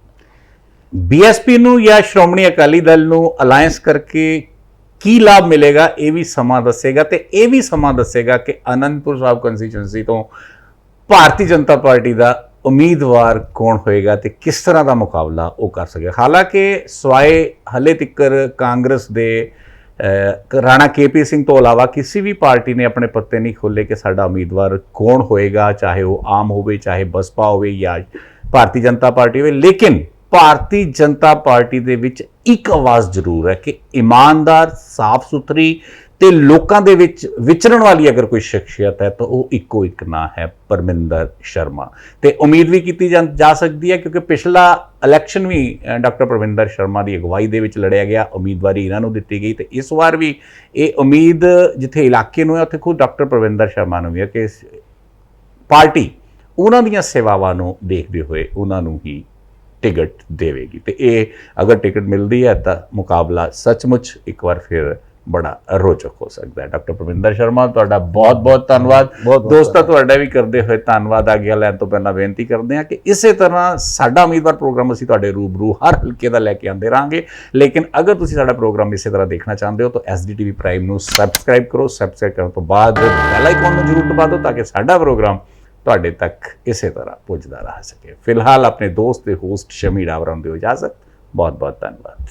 ਬੀਐਸਪੀ ਨੂੰ ਜਾਂ ਸ਼੍ਰੋਮਣੀ ਅਕਾਲੀ ਦਲ ਨੂੰ ਅਲਾਇੰਸ ਕਰਕੇ ਕੀ ਲਾਭ ਮਿਲੇਗਾ ਇਹ ਵੀ ਸਮਾਂ ਦੱਸੇਗਾ, ਤੇ ਇਹ ਵੀ ਸਮਾਂ ਦੱਸੇਗਾ ਕਿ ਅਨੰਦਪੁਰ ਸਾਹਿਬ ਕੰਸਟੀਚੁਐਂਸੀ ਤੋਂ ਭਾਰਤੀ ਜਨਤਾ ਪਾਰਟੀ ਦਾ ਉਮੀਦਵਾਰ ਕੌਣ ਹੋਏਗਾ ਤੇ ਕਿਸ ਤਰ੍ਹਾਂ ਦਾ ਮੁਕਾਬਲਾ ਉਹ ਕਰ ਸਕੇਗਾ। ਹਾਲਾਂਕਿ ਸਵਾਏ ਹਲੇ ਤੱਕਰ ਕਾਂਗਰਸ ਦੇ ਰਾਣਾ KP ਸਿੰਘ ਤੋਂ ਇਲਾਵਾ ਕਿਸੇ ਵੀ ਪਾਰਟੀ ਨੇ ਆਪਣੇ ਪੱਤੇ ਨਹੀਂ ਖੋਲ੍ਹੇ ਕਿ ਸਾਡਾ ਉਮੀਦਵਾਰ ਕੌਣ ਹੋਏਗਾ, ਚਾਹੇ ਉਹ ਆਮ ਹੋਵੇ, ਚਾਹੇ ਬਸਪਾ ਹੋਵੇ ਜਾਂ ਭਾਰਤੀ ਜਨਤਾ ਪਾਰਟੀ ਹੋਵੇ। ਲੇਕਿਨ ਭਾਰਤੀ ਜਨਤਾ ਪਾਰਟੀ ਦੇ ਵਿੱਚ ਇੱਕ ਆਵਾਜ਼ ਜ਼ਰੂਰ ਹੈ ਕਿ ਇਮਾਨਦਾਰ, ਸਾਫ਼ ਸੁਥਰੀ ਤੇ ਲੋਕਾਂ ਦੇ ਵਿੱਚ ਵਿਚਰਨ ਵਾਲੀ ਅਗਰ ਕੋਈ ਸ਼ਖਸੀਅਤ ਹੈ ਤਾਂ ਉਹ ਇੱਕੋ ਇੱਕ ਨਾਂ ਹੈ, ਪਰਮਿੰਦਰ ਸ਼ਰਮਾ। ਤੇ ਉਮੀਦ ਵੀ ਕੀਤੀ ਜਾ ਸਕਦੀ ਹੈ ਕਿਉਂਕਿ ਪਿਛਲਾ ਇਲੈਕਸ਼ਨ ਵੀ ਡਾਕਟਰ ਪਰਮਿੰਦਰ ਸ਼ਰਮਾ ਦੀ ਅਗਵਾਈ ਦੇ ਵਿੱਚ ਲੜਿਆ ਗਿਆ, ਉਮੀਦਵਾਰੀ ਇਹਨਾਂ ਨੂੰ ਦਿੱਤੀ ਗਈ, ਤੇ ਇਸ ਵਾਰ ਵੀ ਇਹ ਉਮੀਦ ਜਿੱਥੇ ਇਲਾਕੇ ਨੂੰ ਹੈ ਉੱਥੇ ਖੁਦ ਡਾਕਟਰ ਪਰਮਿੰਦਰ ਸ਼ਰਮਾ ਨੂੰ ਵੀ ਹੈ ਕਿ ਪਾਰਟੀ ਉਹਨਾਂ ਦੀਆਂ ਸੇਵਾਵਾਂ ਨੂੰ ਦੇਖਦੇ ਹੋਏ ਉਹਨਾਂ ਨੂੰ ਹੀ ਟਿਕਟ ਦੇਵੇਗੀ। ਤੇ ਇਹ ਅਗਰ ਟਿਕਟ ਮਿਲਦੀ ਹੈ ਤਾਂ ਮੁਕਾਬਲਾ ਸੱਚਮੁੱਚ ਇੱਕ ਵਾਰ ਫਿਰ ਬੜਾ ਰੋਚਕ ਹੋ ਸਕਦਾ ਹੈ। ਡਾਕਟਰ ਪਰਮਿੰਦਰ ਸ਼ਰਮਾ, ਤੁਹਾਡਾ ਬਹੁਤ ਬਹੁਤ ਧੰਨਵਾਦ। ਦੋਸਤਾਂ, ਤੁਹਾਡਾ ਵੀ ਕਰਦੇ ਹੋਏ ਧੰਨਵਾਦ। ਆਗਿਆ ਲੈਣ ਤੋਂ ਪਹਿਲਾਂ ਬੇਨਤੀ ਕਰਦੇ ਹਾਂ ਕਿ ਇਸੇ ਤਰ੍ਹਾਂ ਸਾਡਾ ਉਮੀਦਵਾਰ ਪ੍ਰੋਗਰਾਮ ਅਸੀਂ ਤੁਹਾਡੇ ਰੂਬਰੂ ਹਰ ਹਲਕੇ ਦਾ ਲੈ ਕੇ ਆਉਂਦੇ ਰਹਾਂਗੇ। ਲੇਕਿਨ ਅਗਰ ਤੁਸੀਂ ਸਾਡਾ ਪ੍ਰੋਗਰਾਮ ਇਸੇ ਤਰ੍ਹਾਂ ਦੇਖਣਾ ਚਾਹੁੰਦੇ ਹੋ ਤਾਂ SDTV ਪ੍ਰਾਈਮ ਨੂੰ ਸਬਸਕ੍ਰਾਈਬ ਕਰੋ। ਸਬਸਕ੍ਰਾਈਬ ਕਰਨ ਤੋਂ ਬਾਅਦ ਬੈਲ ਆਈਕਨ ਨੂੰ ਜ਼ਰੂਰ ਦਬਾ ਦਿਓ ਤਾਂ ਕਿ ਸਾਡਾ ਪ੍ਰੋਗਰਾਮ ਤੁਹਾਡੇ ਤੱਕ ਇਸੇ ਤਰ੍ਹਾਂ ਪਹੁੰਚਦਾ ਰਹਿ ਸਕੇ। ਫਿਲਹਾਲ ਆਪਣੇ ਦੋਸਤ ਤੇ ਹੋਸਟ ਸ਼ਮੀ ਡਾਵਰਾਂ ਨੂੰ ਦਿਓ ਇਜਾਜ਼ਤ। ਬਹੁਤ ਬਹੁਤ ਧੰਨਵਾਦ।